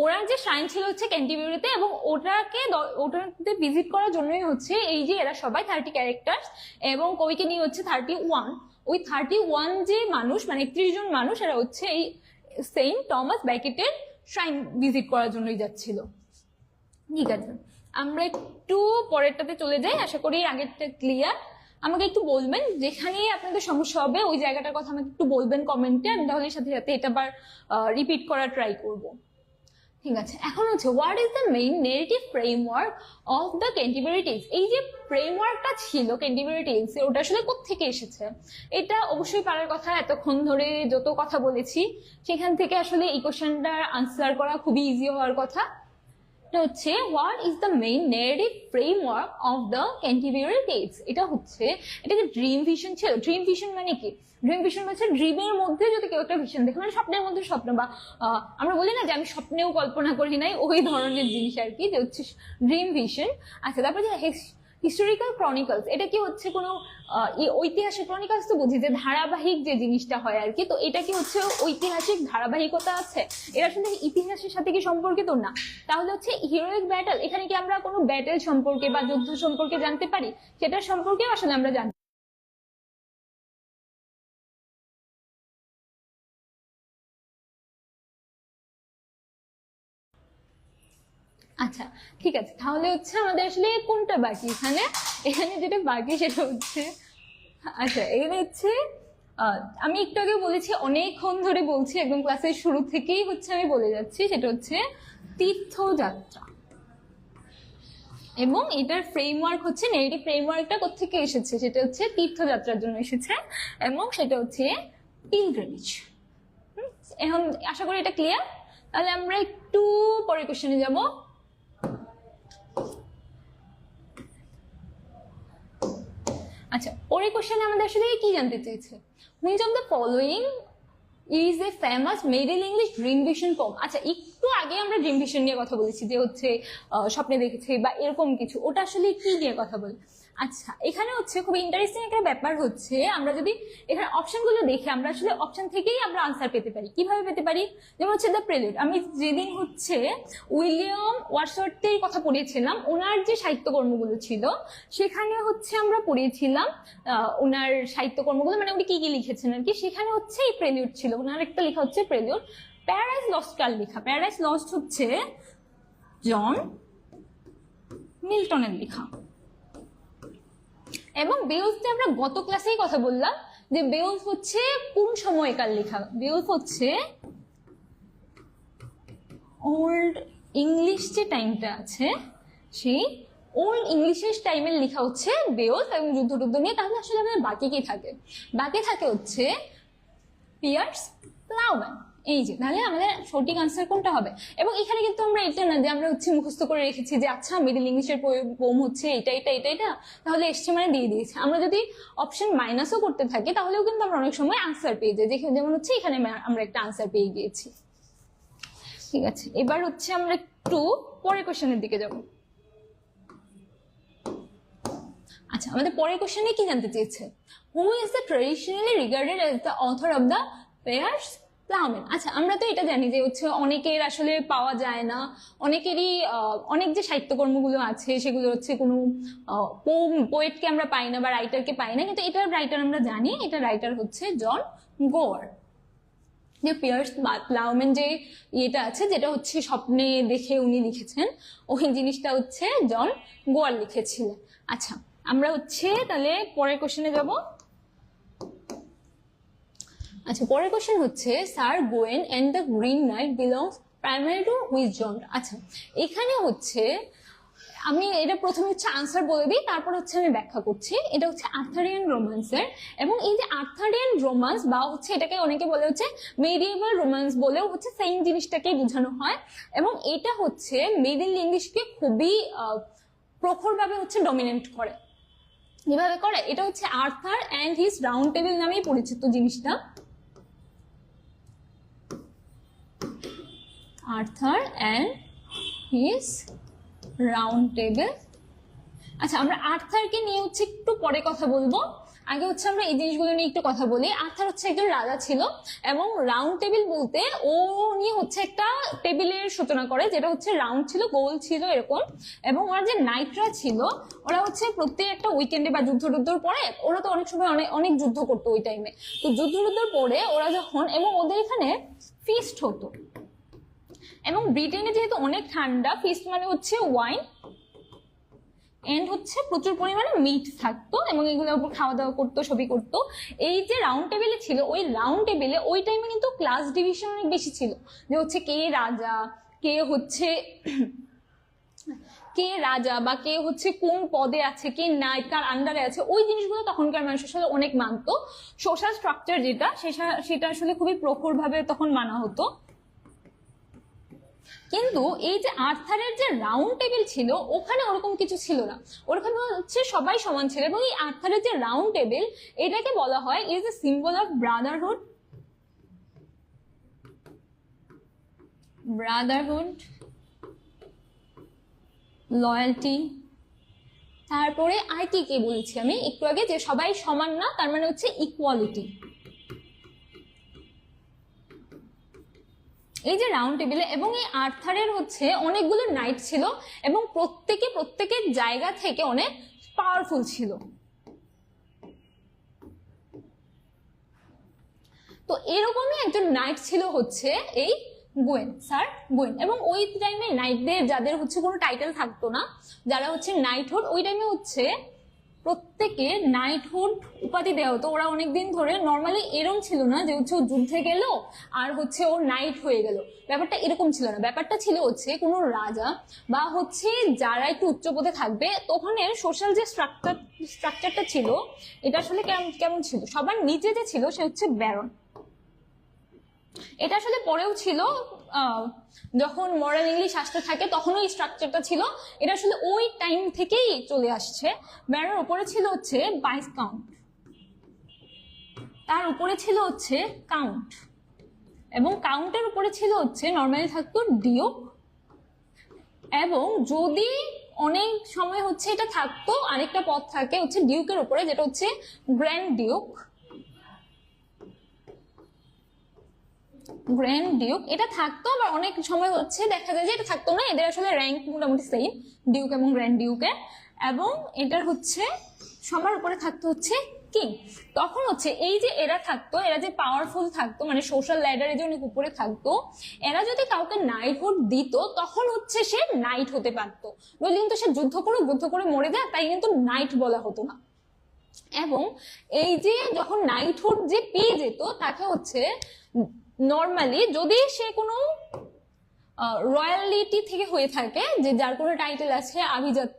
ওরা যে শ্রাইন ছিল হচ্ছে ক্যান্টিবারিতে, এবং ওটাতে ভিজিট করার জন্যই হচ্ছে এই যে এরা সবাই 30 ক্যারেক্টার্স, এবং কবিকে নিয়ে হচ্ছে 31। ওই 31 যে মানুষ, মানে 31 জন মানুষ, এরা হচ্ছে এই সেন্ট টমাস বেকেটের শ্রাইন ভিজিট করার জন্যই যাচ্ছিল। ঠিক আছে, আমরা একটু পরেরটাতে চলে যাই, আশা করি আগেরটা ক্লিয়ার। আমাকে একটু বলবেন যেখানে আপনাদের সমস্যা হবে ওই জায়গাটার কথা আমাকে একটু বলবেন কমেন্টে, আমি তাহলে সাথে সাথে এটা আবার রিপিট করার ট্রাই করব। ঠিক আছে, এখন হচ্ছে what is the main negative framework of the Canterbury Tales. এই যে ফ্রেমওয়ার্কটা ছিল ক্যান্টারবারি টেলস, ওটা আসলে কোত্থেকে এসেছে? এটা অবশ্যই পারার কথা, এতক্ষণ ধরে যত কথা বলেছি সেখান থেকে আসলে এই কোশ্চেনটার আনসার করা খুবই ইজি হওয়ার কথা। এটা হচ্ছে what is the main negative framework of the Canterbury Tales. এটা হচ্ছে, এটাকে ড্রিম ভিশন ছিল। ড্রিম ভিশন মানে কি? ড্রিম ভিশন হচ্ছে ড্রিমের মধ্যে যদি কেউ একটা ভিশন দেখে, মানে স্বপ্নের মধ্যে স্বপ্ন, বা আমরা বলি না যে আমি স্বপ্নেও কল্পনা করি নাই, ওই ধরনের জিনিস আর কি, যে হচ্ছে ড্রিম ভিশন। আচ্ছা, তারপরে যে হিস্টোরিক্যাল ক্রনিকলস, এটা কি হচ্ছে কোনো ঐতিহাসিক ক্রনিকলস, তো বুঝি যে ধারাবাহিক যে জিনিসটা হয় আর কি, তো এটা কি হচ্ছে ঐতিহাসিক ধারাবাহিকতা আছে? এটা আসলে ইতিহাসের সাথে কি সম্পর্কিত? না। তাহলে হচ্ছে হিরোইক ব্যাটল, এখানে কি আমরা কোনো ব্যাটেল সম্পর্কে বা যুদ্ধ সম্পর্কে জানতে পারি? সেটার সম্পর্কে আসলে আমরা জানি। আচ্ছা, ঠিক আছে, তাহলে হচ্ছে আমাদের আসলে কোনটা বাকি এখানে? এখানে যেটা বাকি সেটা হচ্ছে, আচ্ছা এখানে হচ্ছে আমি একটু আগে বলেছি, অনেকক্ষণ ধরে বলছি, একদম ক্লাসের শুরু থেকেই হচ্ছে আমি বলে যাচ্ছি, সেটা হচ্ছে তীর্থযাত্রা। এবং এটার ফ্রেমওয়ার্ক হচ্ছে, নেগেটিভ ফ্রেমওয়ার্কটা কোত্থেকে এসেছে? সেটা হচ্ছে তীর্থযাত্রার জন্য এসেছে, এবং সেটা হচ্ছে পিলগ্রিমেজ। এখন আশা করি এটা ক্লিয়ার। তাহলে আমরা একটু পরের কোশ্চেনে যাব। আচ্ছা, পরের কোশ্চেনে আমাদের আসলে কি জানতে চেয়েছে? Which of the following is a famous middle English dream vision poem. আচ্ছা, একটু আগে আমরা ড্রিম ভিশন নিয়ে কথা বলেছি, যে হচ্ছে স্বপ্নে দেখেছে বা এরকম কিছু, ওটা আসলে কি নিয়ে কথা বলে? আচ্ছা, এখানে হচ্ছে খুব ইন্টারেস্টিং একটা ব্যাপার হচ্ছে, আমরা যদি এখানে অপশনগুলো দেখি, আমরা আসলে অপশন থেকেই আমরা আনসার পেতে পারি। কিভাবে পেতে পারি? যেমন হচ্ছে দ্য প্রেলুড, আমি যেদিন হচ্ছে উইলিয়াম ওয়ার্ডসওয়ার্থের কথা পড়িয়েছিলাম, ওনার যে সাহিত্যকর্মগুলো ছিল সেখানে হচ্ছে আমরা পড়িয়েছিলাম ওনার সাহিত্যকর্মগুলো, মানে উনি কি কি লিখেছেন আর কি, সেখানে হচ্ছে এই প্রেলুড ছিল, ওনার একটা লেখা হচ্ছে প্রেলুড। প্যারাডাইস লস্ট কার লেখা? প্যারাডাইস লস্ট হচ্ছে জন মিল্টনের লেখা। এবং বেউলফ আমরা গত ক্লাসেই কথা বললাম যে বেউলফ হচ্ছে কোন সময়কার লেখা? বেউলফ হচ্ছে ওল্ড ইংলিশ যে টাইমটা আছে, সেই ওল্ড ইংলিশের টাইমের লেখা হচ্ছে বেউলফ, এবং যুদ্ধ টুদ্ধ নিয়ে। তাহলে আসলে আমাদের বাকি কি থাকে? বাকি থাকে হচ্ছে পিয়ার্স প্লাউম্যান। এই যে, তাহলে আমাদের সঠিক আনসার কোনটা হবে? এবং এখানে কিন্তু আমরা এটা না যে আমরা হচ্ছে মুখস্থ করে রেখেছি যে আচ্ছা মিডল ইংলিশের পোম হচ্ছে এটা এটা এটা এটা, তাহলে এসছে মানে দিয়ে দিয়েছে। আমরা যদি অপশন মাইনাসও করতে থাকি তাহলেও কিন্তু আমরা অনেক সময় আনসার পেয়ে যাই, যেমন হচ্ছে এখানে আমরা একটা আনসার পেয়ে গিয়েছি। ঠিক আছে, এবার হচ্ছে আমরা একটু পরের কোশ্চেনের দিকে যাব। আচ্ছা, আমাদের পরের কোশ্চেনে কি জানতে চেয়েছে? Who is the traditionally regarded as the author of the Piers Plowman. আচ্ছা, আমরা তো এটা জানি যে হচ্ছে অনেকের আসলে পাওয়া যায় না, অনেকেরই অনেক যে সাহিত্যকর্মগুলো আছে সেগুলো হচ্ছে কোনো পোয়েটকে আমরা পাই না বা রাইটারকে পাই না, কিন্তু এটার রাইটার আমরা জানি, এটা রাইটার হচ্ছে জন গোয়ার। যে পিয়ার্স প্লাউম্যান যে ইয়েটা আছে, যেটা হচ্ছে স্বপ্নে দেখে উনি লিখেছেন, ওই জিনিসটা হচ্ছে জন গোয়ার লিখেছিলেন। আচ্ছা, আমরা হচ্ছে তাহলে পরের কোশ্চেনে যাব। আচ্ছা, পরের কোশ্চেন হচ্ছে Sir Gawain and the Green night belongs primary to which genre. আচ্ছা, এখানে হচ্ছে আমি এটা প্রথমে হচ্ছে আনসার বলে দিই, তারপর হচ্ছে আমি ব্যাখ্যা করছি। এটা হচ্ছে আর্থারিয়ান রোমান্সের, এবং এই যে আর্থারিয়ান রোমান্স বা হচ্ছে এটাকে অনেকে বলে হচ্ছে মেডিয়েভাল রোমান্স বলেও হচ্ছে সেম জিনিসটাকেই বোঝানো হয়, এবং এটা হচ্ছে মিডল ইংলিশকে খুবই প্রখরভাবে হচ্ছে ডমিনেন্ট করে। কিভাবে করে? এটা হচ্ছে Arthur and his round table নামেই পরিচিত জিনিসটা। Arthur and his round table. আচ্ছা, আমরা আর্থারকে নিয়ে হচ্ছে একটু পরে কথা বলবো, আগে হচ্ছে আমরা এই জিনিসগুলো নিয়ে একটু কথা বলি। আর্থার হচ্ছে একজন রাজা ছিল, এবং রাউন্ড টেবিল বলতে ও নিয়ে হচ্ছে একটা টেবিলের সূচনা করে, যেটা হচ্ছে রাউন্ড ছিল, গোল ছিল এরকম। এবং ওরা যে নাইটরা ছিল, ওরা হচ্ছে প্রত্যেক একটা উইকেন্ডে বা যুদ্ধ টুদ্ধর পরে, ওরা তো অনেক সময় অনেক যুদ্ধ করতো ওই টাইমে, তো যুদ্ধ টুদ্ধর পরে ওরা যখন, এবং ওদের এখানে ফিস্ট হতো, এবং ব্রিটেনে যেহেতু অনেক ঠান্ডা, ফিস্ট মানে হচ্ছে ওয়াইন এন্ড হচ্ছে প্রচুর পরিমাণে মিট থাকতো এবং এগুলোর উপর খাওয়া দাওয়া করতো, সবই করতো। এই যে রাউন্ড টেবিলে ছিল, ওই রাউন্ড টেবিলে ওই টাইমে কিন্তু ক্লাস ডিভিশন অনেক বেশি ছিল, যে হচ্ছে কে রাজা, কে হচ্ছে কে রাজা বা কে হচ্ছে কোন পদে আছে, কে নাইট, কার আন্ডারে আছে, ওই জিনিসগুলো তখনকার মানুষের সাথে অনেক মানতো। সোশ্যাল স্ট্রাকচার যেটা সেটা আসলে খুবই প্রখর ভাবে তখন মানা হতো। কিন্তু এই যে আর্থারের যে রাউন্ড টেবিল ছিল, ওখানে ওরকম কিছু ছিল না, ওখানে হচ্ছে সবাই সমান ছিল। এবং এই আর্থারের যে রাউন্ড টেবিল, এটাকে বলা হয় is a symbol of Brotherhood, loyalty. তারপরে আর কি কি বলেছি আমি একটু আগে, যে সবাই সমান না, তার মানে হচ্ছে ইকুয়ালিটি। এই যে রাউন্ড টেবিলে, এবং এই আর্থারের হচ্ছে অনেকগুলো নাইট ছিল এবং প্রত্যেকের জায়গা থেকে অনেক পাওয়ারফুল ছিল। তো এরকমই একজন নাইট ছিল হচ্ছে এই স্যার গোয়েন। এবং ওই টাইমে নাইটদের যাদের হচ্ছে কোনো টাইটেল থাকতো না, যারা হচ্ছে নাইটহুড, ওই টাইমে হচ্ছে প্রত্যেকে নাইটহুড উপাধি দেওয়া হতো। ওরা অনেকদিন ধরে, নর্মালি এরকম ছিল না যে হচ্ছে ও যুদ্ধে গেল আর হচ্ছে ও নাইট হয়ে গেল, ব্যাপারটা এরকম ছিল না। ব্যাপারটা ছিল হচ্ছে কোনো রাজা বা হচ্ছে যারা একটু উচ্চ পদে থাকবে, তখনের সোশ্যাল যে স্ট্রাকচারটা ছিল, এটা আসলে কেমন ছিল, সবার নিচে যে ছিল সে হচ্ছে ব্যারন। এটা আসলে পরেও ছিল, যখন মডার্ন ইংলিশ আসতে থাকে তখন ওই স্ট্রাকচারটা ছিল। এটা আসলে ওই টাইম থেকেই চলে আসছে। ব্যারোর উপরে ছিল হচ্ছে ভাইস কাউন্ট, তার উপরে ছিল হচ্ছে কাউন্ট, এবং কাউন্টের উপরে ছিল হচ্ছে নর্মালি থাকতো ডিউক, এবং যদি অনেক সময় হচ্ছে এটা থাকতো আরেকটা পদ থাকে হচ্ছে ডিউকের উপরে, যেটা হচ্ছে গ্র্যান্ড ডিউক। এটা থাকতো, আবার অনেক সময় হচ্ছে দেখা যায় যে এটা থাকতো না। এদের আসলে র্যাঙ্ক মোটামুটি সেম, ডিউক এবং গ্র্যান্ড ডিউকের। এবং এটার হচ্ছে সবার উপরে থাকতো হচ্ছে কিং। তখন হচ্ছে এই যে এরা থাকতো, এরা যে পাওয়ারফুল থাকতো, মানে সোশ্যাল ল্যাডারে যে অনেক উপরে থাকতো, এরা যদি কাউকে নাইটহুড দিত, তখন হচ্ছে সে নাইট হতে পারতো। নইলে কিন্তু সে যুদ্ধ করে মরে যায়, তাই কিন্তু নাইট বলা হতো না। এবং এই যে যখন নাইটহুড যে পেয়ে যেত, তাকে হচ্ছে নর্মালি যদি সে কোনো রয়্যালিটি থেকে হয়ে থাকে, যে যার কোনো টাইটেল আছে, আভিজাত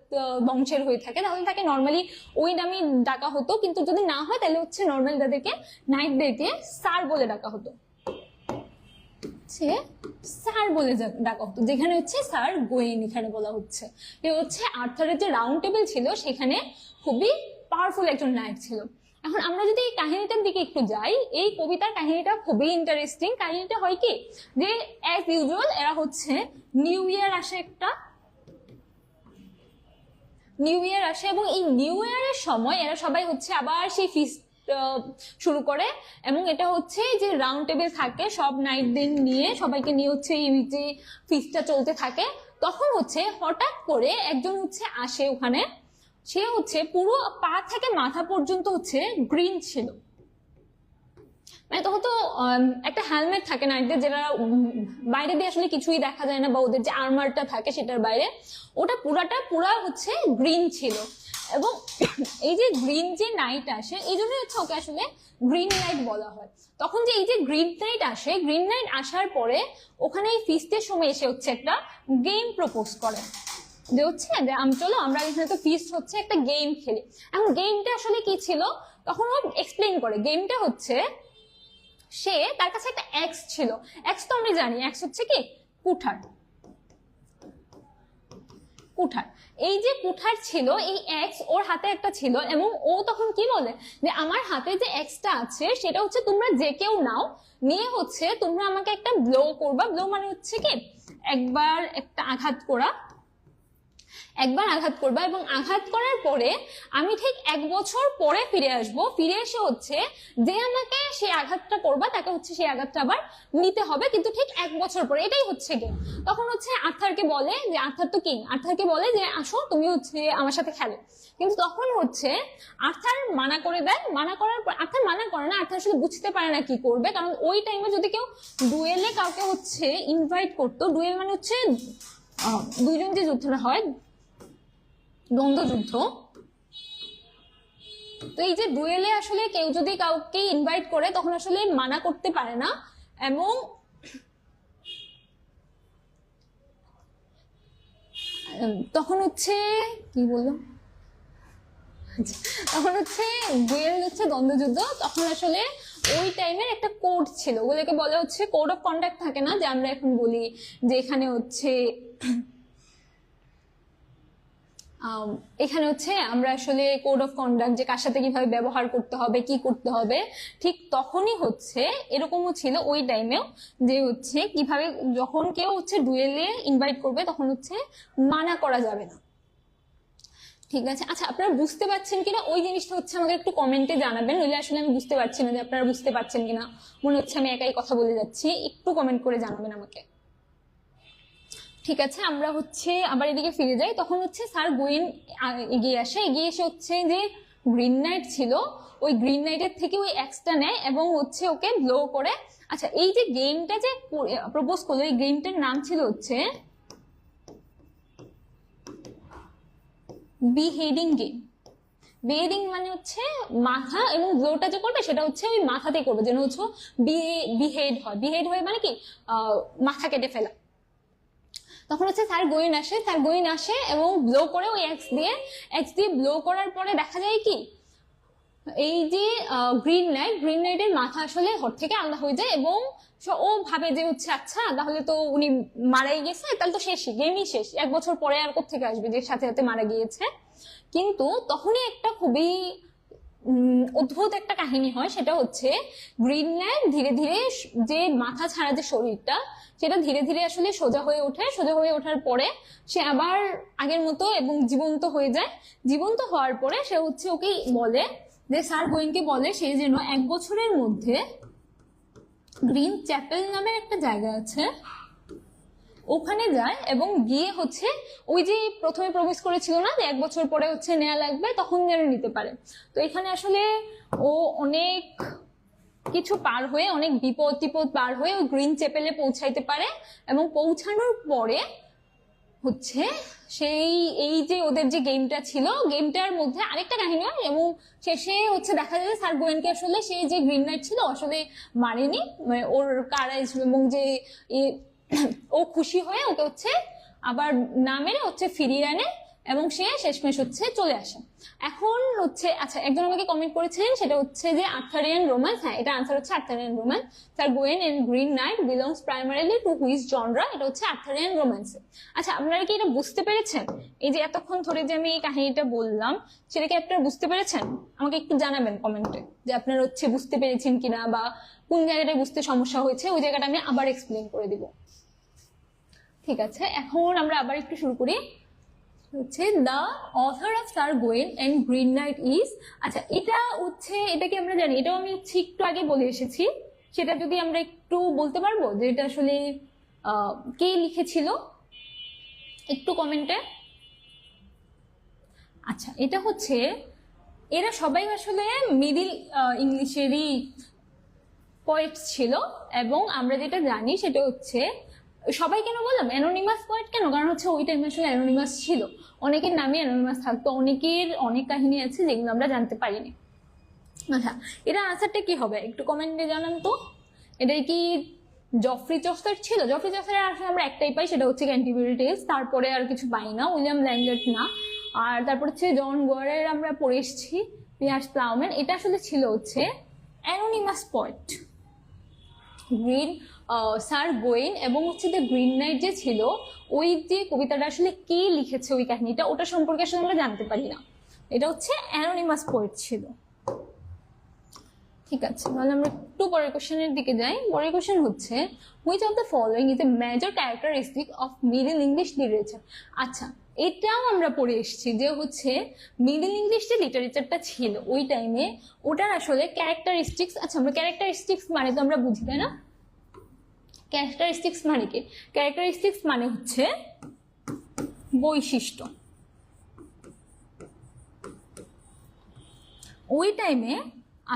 বংশের হয়ে থাকে, তাহলে তাকে নর্মালি ওই নামে ডাকা হতো। কিন্তু যদি না হয় তাহলে হচ্ছে নর্মালি তাদেরকে নাইটদেরকে স্যার বলে ডাকা হতো, ডাকা হতো, যেখানে হচ্ছে স্যার গোয়েন এখানে বলা হচ্ছে। এ হচ্ছে আর্থারের যে রাউন্ড টেবিল ছিল, সেখানে খুবই পাওয়ারফুল একজন নাইট ছিল। এখন আমরা যদি এই কাহিনীটার দিকে একটু যাই, এই কবিতার কাহিনীটা খুবই ইন্টারেস্টিং। কাহিনীটা হয় কি, যে অ্যাজ ইউজুয়াল এরা হচ্ছে নিউ ইয়ার আসে, এবং এই নিউ ইয়ারের সময় এরা সবাই হচ্ছে আবার সেই ফিস্ট শুরু করে। এবং এটা হচ্ছে যে রাউন্ড টেবিল থাকে, সব নাইটদের নিয়ে, সবাইকে নিয়ে হচ্ছে এই যে ফিস্টটা চলতে থাকে। তখন হচ্ছে হঠাৎ করে একজন হচ্ছে আসে ওখানে, সে হচ্ছে পুরো পা থেকে মাথা পর্যন্ত হচ্ছে গ্রিন ছিল। মানে তখন তো একটা হেলমেট থাকে নাইটদের, যেটা বাইরে দিয়ে আসলে কিছুই দেখা যায় না, বা ওদের যে আর্মারটা থাকে সেটার বাইরে, ওটা পুরা হচ্ছে গ্রিন ছিল। এবং এই যে গ্রিন যে নাইট আসে, এই জন্য হচ্ছে ওকে আসলে গ্রিন নাইট বলা হয়। তখন যে এই যে গ্রিন নাইট আসে, গ্রিন নাইট আসার পরে ওখানে এই ফিস্টের সময় এসে হচ্ছে একটা গেম প্রপোজ করে, যে হচ্ছে চলো আমরা এখানে তো ফিস্ট হচ্ছে, একটা গেম খেলি। এখন গেমটা আসলে কি ছিল, তখন ও এক্সপ্লেন করে। গেমটা হচ্ছে, তার কাছে একটা এক্স ছিল। এক্স তো আমরা জানি, এক্স হচ্ছে কি কুঠার। এই যে কুঠার ছিল, এই এক্স ওর হাতে একটা ছিল, এবং ও তখন কি বলে, যে আমার হাতে যে এক্সটা আছে সেটা হচ্ছে তোমরা যে কেউ নাও, নিয়ে হচ্ছে তোমরা আমাকে একটা ব্লো করবা। ব্লো মানে হচ্ছে কি একবার একটা আঘাত করা। একবার আঘাত করবা এবং আঘাত করার পরে আমি ঠিক 1 বছর পরে ফিরে আসব, ফিরে এসে হচ্ছে যে আমাকে সেই আঘাতটা করবা তাকে হচ্ছে সেই আঘাতটা আবার নিতে হবে, কিন্তু ঠিক 1 বছর পরে। এটাই হচ্ছে গেম। তখন হচ্ছে আর্থারকে বলে যে, আর্থার তো কিং, আর্থারকে বলে যে আসো তুমি হচ্ছে আমার সাথে খেলো। কিন্তু তখন হচ্ছে আর্থার মানা করে দেয়। মানা করার পর আর্থার মানা করে না, আর্থার আসলে বুঝতে পারে না কি করবে, কারণ ওই টাইমে যদি কেউ ডুয়েলে কাউকে হচ্ছে ইনভাইট করতো, ডুয়েল মানে হচ্ছে দুইজন যে যুদ্ধটা হয়, দ্বন্দ্ব যুদ্ধ। তো এই যে ডুয়েলে আসলে কেউ যদি কাউকে ইনভাইট করে তখন আসলে মানা করতে পারে না, এবং তখন হচ্ছে কি বললাম, তখন হচ্ছে ডুয়েল হচ্ছে দ্বন্দ্বযুদ্ধ। তখন আসলে ওই টাইমের একটা কোড ছিল, ওগুলোকে বলে হচ্ছে কোড অফ কন্ডাক্ট থাকে না, যে আমরা এখন বলি যে এখানে হচ্ছে এখানে হচ্ছে আমরা আসলে কোড অফ কন্ডাক্ট, যে কার সাথে কিভাবে ব্যবহার করতে হবে, কি করতে হবে, ঠিক তখনই হচ্ছে এরকমও ছিল ওই টাইমেও, যে হচ্ছে কিভাবে যখন কেউ হচ্ছে ডুয়েলে ইনভাইট করবে তখন হচ্ছে মানা করা যাবে না। ঠিক আছে, আচ্ছা আপনারা বুঝতে পারছেন কিনা ওই জিনিসটা হচ্ছে আমাকে একটু কমেন্টে জানাবেন, নইলে আসলে আমি বুঝতে পারছি না যে আপনারা বুঝতে পারছেন কিনা। মনে হচ্ছে আমি একাই কথা বলে যাচ্ছি, একটু কমেন্ট করে জানাবেন আমাকে। ঠিক আছে, আমরা হচ্ছে আবার এদিকে ফিরে যাই। তখন হচ্ছে স্যার গোয়েন এগিয়ে আসে, এগিয়ে এসে হচ্ছে যে গ্রিন নাইট ছিল ওই গ্রিন নাইটের থেকে ওই এক্সটা নেয় এবং হচ্ছে ওকে ব্লো করে। আচ্ছা, এই যে গেমটা যে প্রপোজ করলো, এই গেমটার নাম ছিল হচ্ছে বিহেডিং গেম। বিহেডিং মানে হচ্ছে মাথা, এবং ব্লোটা যে করবে সেটা হচ্ছে ওই মাথাতে করবে, যেন হচ্ছে বিহেড হয়। বিহেড হয় মানে কি মাথা কেটে ফেলা। তখন হচ্ছে স্যার গোয়েন আসে এবং ব্লো করে ওই এক্স দিয়ে ব্লো করার পরে দেখা যায় কি এই যে গ্রিন নাইটের মাথা আসলে হট থেকে আলাদা হয়ে যায়, এবং ও ভাবে যে হচ্ছে আচ্ছা তাহলে তো উনি মারাই গেছে, তাহলে তো শেষই, গেমই শেষ, 1 বছর পরে আর কোত্থেকে আসবে যে সাথে সাথে মারা গিয়েছে। কিন্তু তখনই একটা খুবই অদ্ভুত একটা কাহিনী হয়, সেটা হচ্ছে গ্রিন নাইট ধীরে ধীরে যে মাথা ছাড়া যে শরীরটা, সেটা ধীরে ধীরে আসলে সোজা হয়ে ওঠে। সোজা হয়ে ওঠার পরে সে আবার আগের মতো এবং জীবন্ত হয়ে যায়। জীবন্ত হওয়ার পরে সে হচ্ছে ওকে বলে যে, স্যার গোয়েনকে বলে সে যেন 1 বছরের মধ্যে গ্রিন চ্যাপেল নামের একটা জায়গা আছে, ওখানে যায় এবং গিয়ে হচ্ছে ওই যে প্রথমে প্রমিস করেছিল না যে 1 বছর পরে হচ্ছে নেওয়া লাগবে, তখন যেন নিতে পারে। তো এখানে আসলে ও অনেক কিছু পার হয়ে, অনেক বিপদ টিপদ পার হয়ে ওই গ্রিন চ্যাপেলে পৌঁছাইতে পারে, এবং পৌঁছানোর পরে হচ্ছে সেই এই যে ওদের যে গেমটা ছিল, গেমটার মধ্যে আরেকটা কাহিনী হয়, এবং শেষে হচ্ছে দেখা যায় স্যার গোয়েনকে আসলে সেই যে গ্রিন নাইট ছিল আসলে মারেনি, মানে ওর কারেজ এবং যে ও খুশি হয়ে ওকে হচ্ছে আবার না মেরে হচ্ছে ফিরিয়ে আনে, এবং সে শেষমেশ হচ্ছে চলে আসে। এখন হচ্ছে আচ্ছা, একজন আমাকে কমেন্ট করেছিলেন সেটা হচ্ছে যে আর্থারিয়ান রোম্যান্স। হ্যাঁ, এটা আনসার হচ্ছে Arthurian romance. Sir Gawain and green night belongs primarily to which genre, এটা হচ্ছে আর্থারিয়ান রোম্যান্স। আচ্ছা, আপনারা কি এটা বুঝতে পেরেছেন? এই যে এতক্ষণ ধরে যে আমি এই কাহিনীটা বললাম সেটা কি আপনারা বুঝতে পেরেছেন? আমাকে একটু জানাবেন কমেন্টে যে আপনারা হচ্ছে বুঝতে পেরেছেন কিনা, বা কোন জায়গাটা বুঝতে সমস্যা হয়েছে, ওই জায়গাটা আমি আবার এক্সপ্লেন করে দিব। ঠিক আছে, এখন আমরা আবার একটু শুরু করি। হচ্ছে the author of Sir Gawain and green Knight is, আচ্ছা এটা হচ্ছে, এটা কি আমরা জানি, এটাও আমি হচ্ছে একটু আগে বলে এসেছি, সেটা যদি আমরা একটু বলতে পারবো যে এটা আসলে কে লিখেছিল একটু কমেন্টে। আচ্ছা, এটা হচ্ছে এরা সবাই আসলে মিডিল ইংলিশেরই পোয়েট ছিল, এবং আমরা যেটা জানি সেটা হচ্ছে সবাই কেন বললাম অ্যানোনিমাস পোয়েট কেন, কারণ হচ্ছে ওই টাইমে আসলে অ্যানোনিমাস ছিল, অনেকের নামে অ্যানোনিমাস থাকতো, অনেকের অনেক কাহিনী আছে যেগুলো আমরা জানতে পারিনি। আচ্ছা, এটা আনসারটা কি হবে একটু কমেন্টে জানান তো। এটাই কি জফরি চসার ছিল? জফরি চসারের আসলে আমরা একটাই পাই, সেটা হচ্ছে ক্যান্টারবারি টেলস, তারপরে আর কিছু পাই না। উইলিয়াম ল্যাংলেট না, আর তারপর হচ্ছে জন গোয়ারের আমরা পড়ে এসেছি পিয়ার্স প্লাউম্যান। এটা আসলে ছিল হচ্ছে anonymous poet green sir Gwyn, এবং হচ্ছে দ্য গ্রিন নাইট যে ছিল ওই যে কবিতাটা আসলে কে লিখেছে ওই কাহিনীটা, ওটা সম্পর্কে আসলে আমরা জানতে পারি না, এটা হচ্ছে অ্যানোনিমাস পোয়েট ছিল। ঠিক আছে, তাহলে আমরা একটু পরের কোশ্চেনের দিকে যাই। পরের কোশ্চেন হচ্ছে which of the following is a major characteristic of middle English literature. আচ্ছা, এটাও আমরা পড়ে এসেছি যে হচ্ছে মিডল ইংলিশ যে লিটারেচারটা ছিল ওই টাইমে, ওটার আসলে ক্যারেক্টারিস্টিক্স, আচ্ছা আমরা ক্যারেক্টারিস্টিক্স মানে তো আমরা বুঝি, তাই না? ক্যারেক্টারিস্টিক্স মানে কি? ক্যারেক্টারিস্টিক্স মানে হচ্ছে বৈশিষ্ট্য। ওই টাইমে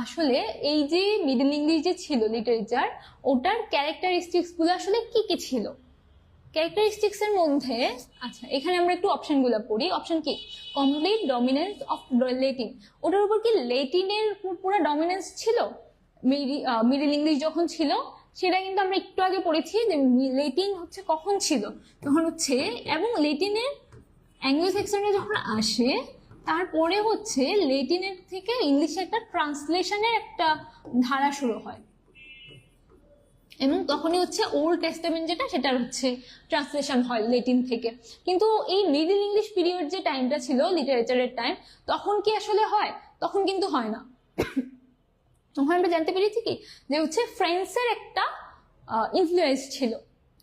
আসলে এই যে মিডল ইংলিশ যে ছিল লিটারেচার, ওটার ক্যারেক্টারিস্টিক্স গুলো আসলে কি কি ছিল? ক্যারেক্টারিস্টিক্স এর মধ্যে, আচ্ছা এখানে আমরা একটু অপশনগুলো পড়ি। অপশন কি? Complete dominance of Latin. ওটার উপর কি লেটিনের পুরো ডমিনেন্স ছিল মিডল ইংলিশ যখন ছিল? সেটা কিন্তু আমরা একটু আগে পড়েছি যে লেটিন হচ্ছে কখন ছিল, তখন হচ্ছে, এবং লেটিনের অ্যাংলো সেকশনে যখন আসে তারপরে হচ্ছে লেটিনের থেকে ইংলিশে একটা ট্রান্সলেশনের একটা ধারা শুরু হয়, এবং তখনই হচ্ছে ওল্ড টেস্টামেন্ট যেটা সেটার হচ্ছে ট্রান্সলেশন হয় লেটিন থেকে। কিন্তু এই মিডল ইংলিশ পিরিয়ড যে টাইমটা ছিল লিটারেচারের টাইম, তখন কি আসলে হয়? তখন কিন্তু হয় না। তখন আমরা জানতে পেরেছি কি যে হচ্ছে ফ্রেঞ্চের একটা ইনফ্লুয়েন্স ছিল।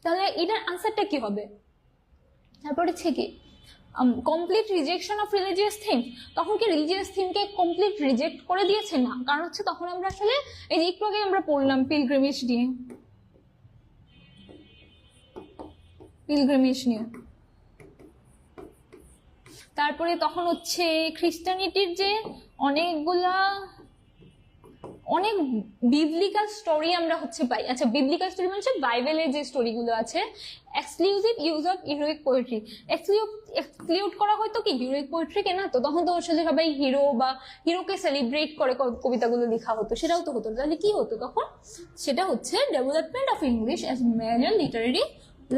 তাহলে এটার আনসারটা কি হবে? তারপরে হচ্ছে কি complete rejection of religious theme. তখন কি রিলিজিয়াস থিমকে কমপ্লিট রিজেক্ট করে দিয়েছে? না, কারণ হচ্ছে তখন আমরা আসলে এই যে একটু আগে আমরা পড়লাম পিলগ্রিমেজ নিয়ে, তারপরে তখন হচ্ছে খ্রিস্টানিটির যে অনেক বিবলিক্যাল স্টোরি আমরা হচ্ছে পাই। আচ্ছা বিবলিক্যাল স্টোরি মানে বাইবেলের যে স্টোরিগুলো আছে, exclusive use of heroic poetry. Exclude করা হয়তো কি হিরোইক পোয়েট্রিকে না, তো তখন তো আসলে সবাই হিরো বা হিরোকে সেলিব্রেট করে কবিতাগুলো লেখা হতো, সেটাও তো হতো। তাহলে কি হতো তখন? সেটা হচ্ছে development of English as major literary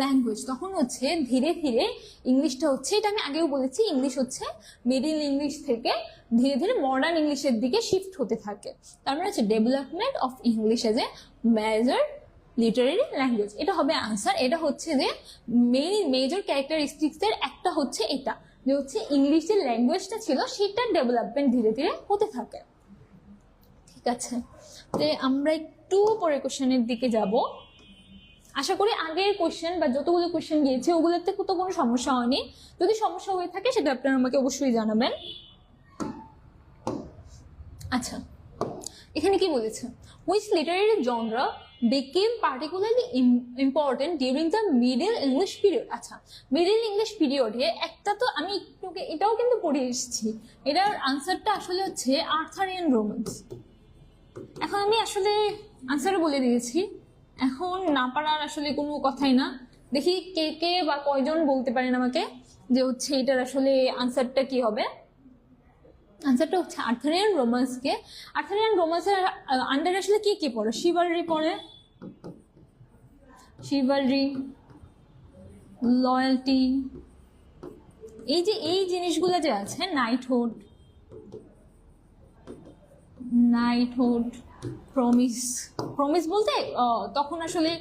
language. তখন হচ্ছে ধীরে ধীরে ইংলিশটা হচ্ছে, এটা আমি আগেও বলেছি, ইংলিশ হচ্ছে মিডিল ইংলিশ থেকে ধীরে ধীরে মডার্ন ইংলিশের দিকে শিফট হতে থাকে। তার মানে হচ্ছে development of English as a major literary language. এটা হবে আনসার। এটা হচ্ছে যে মেজর ক্যারেক্টারিস্টিক্স এর একটা হচ্ছে এটা, যে হচ্ছে ইংলিশ যে ল্যাঙ্গুয়েজটা ছিল সেটার ডেভেলপমেন্ট ধীরে ধীরে হতে থাকে। ঠিক আছে, তো আমরা একটু পরে কোশ্চেনের দিকে যাব। আশা করি আগের কোশ্চেন বা যতগুলো কোশ্চেন গিয়েছে ওগুলোতে তো কোনো সমস্যা হয়নি। যদি সমস্যা হয়ে থাকে সেটা আপনারা আমাকে অবশ্যই জানাবেন। আচ্ছা এখানে কি বলেছে? Which literary genre became particularly important during the middle English period। আচ্ছা মিডল ইংলিশ পিরিয়ডে একটা তো আমি একটু এটাও কিন্তু পড়ে এসেছি, এটার আনসারটা আসলে হচ্ছে আর্থারিয়ান রোম্যান্স। এখন আমি আসলে আনসারও বলে দিয়েছি, এখন না পারার আসলে কোনো কথাই না। দেখি কে কে বা কয়জন বলতে পারেন আমাকে যে হচ্ছে এটার আসলে আনসারটা কি হবে। আনসারটা হচ্ছে আর্থারিয়ান রোম্যান্সকে। আর্থারিয়ান রোম্যান্সের আন্ডারে আসলে কি কি পড়ে? শিভালরি পড়ে, শিভালরি, লয়্যালটি, এই যে এই জিনিসগুলো যে আছে, নাইটহুড, প্রমিস বলতে তখন আসলে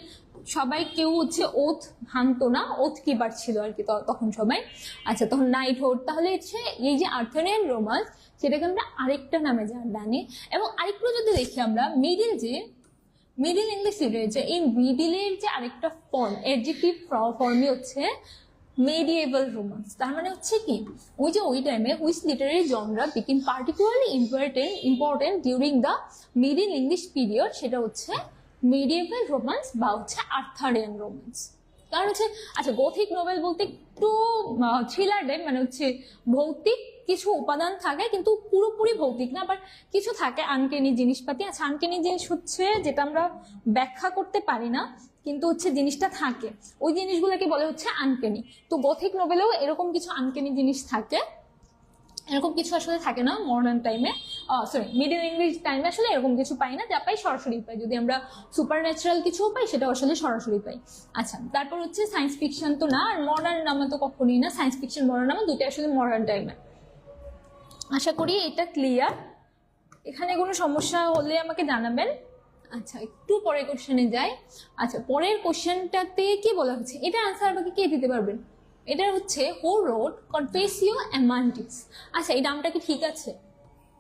সবাই কেউ হচ্ছে ওথ ভাঙতো না, ওথ কিপার ছিল আর কি তখন সবাই। আচ্ছা তখন নাইটহুড। তাহলে হচ্ছে এই যে আর্থারিয়ান রোম্যান্স সেটাকে আমরা আরেকটা নামে জানি। এবং আরেকটু যদি দেখি আমরা মিডল ইংলিশ লিটারেচার, এই মিডিলের যে আরেকটা ফর্ম, অ্যাডজেক্টিভ ফর্মই হচ্ছে মেডিয়েভাল রোম্যান্স। তার মানে হচ্ছে কি ওই যে ওই টাইমে which literary genre became particularly important during the middle English period, সেটা হচ্ছে মেডিয়েভাল রোম্যান্স বা হচ্ছে আর্থারিয়ান রোম্যান্স। কারণ হচ্ছে আচ্ছা গথিক নোবেল বলতে একটু থ্রিলার টাইপ, মানে হচ্ছে ভৌতিক কিছু উপাদান থাকে কিন্তু পুরোপুরি ভৌতিক না, আবার কিছু থাকে আনকেনি জিনিসপাতি। আচ্ছা আনকেনি জিনিস হচ্ছে যেটা আমরা ব্যাখ্যা করতে পারি না কিন্তু হচ্ছে জিনিসটা থাকে, ওই জিনিসগুলোকে বলে হচ্ছে আনকেনি। তো গথিক নোবেলেও এরকম কিছু আনকেনি জিনিস থাকে, এরকম কিছু আসলে থাকে না মডার্ন টাইমে, সরি মিডল ইংলিশ টাইমে আসলে এরকম কিছু পাই না, যা পাই সরাসরি পাই। যদি আমরা সুপার ন্যাচারাল কিছু পাই সেটা আসলে সরাসরি পাই। আচ্ছা তারপর হচ্ছে সায়েন্স ফিকশন তো না, আর মডার্ন নামা তো কখনোই না, সায়েন্স ফিকশন মডার্ন নামা দুটো আসলে মডার্ন টাইমে। আশা করি এটা ক্লিয়ার। এখানে কোনো সমস্যা হলে আমাকে জানাবেন। আচ্ছা একটু পরের কোশ্চেনে যাই। আচ্ছা পরের কোশ্চেনটাতে কি বলা হচ্ছে, এটা আনসার আমাকে কে দিতে পারবেন? এটা হচ্ছে হু রোড কনফেসিও অ্যামান্টিস। আচ্ছা এই নামটা কি ঠিক আছে?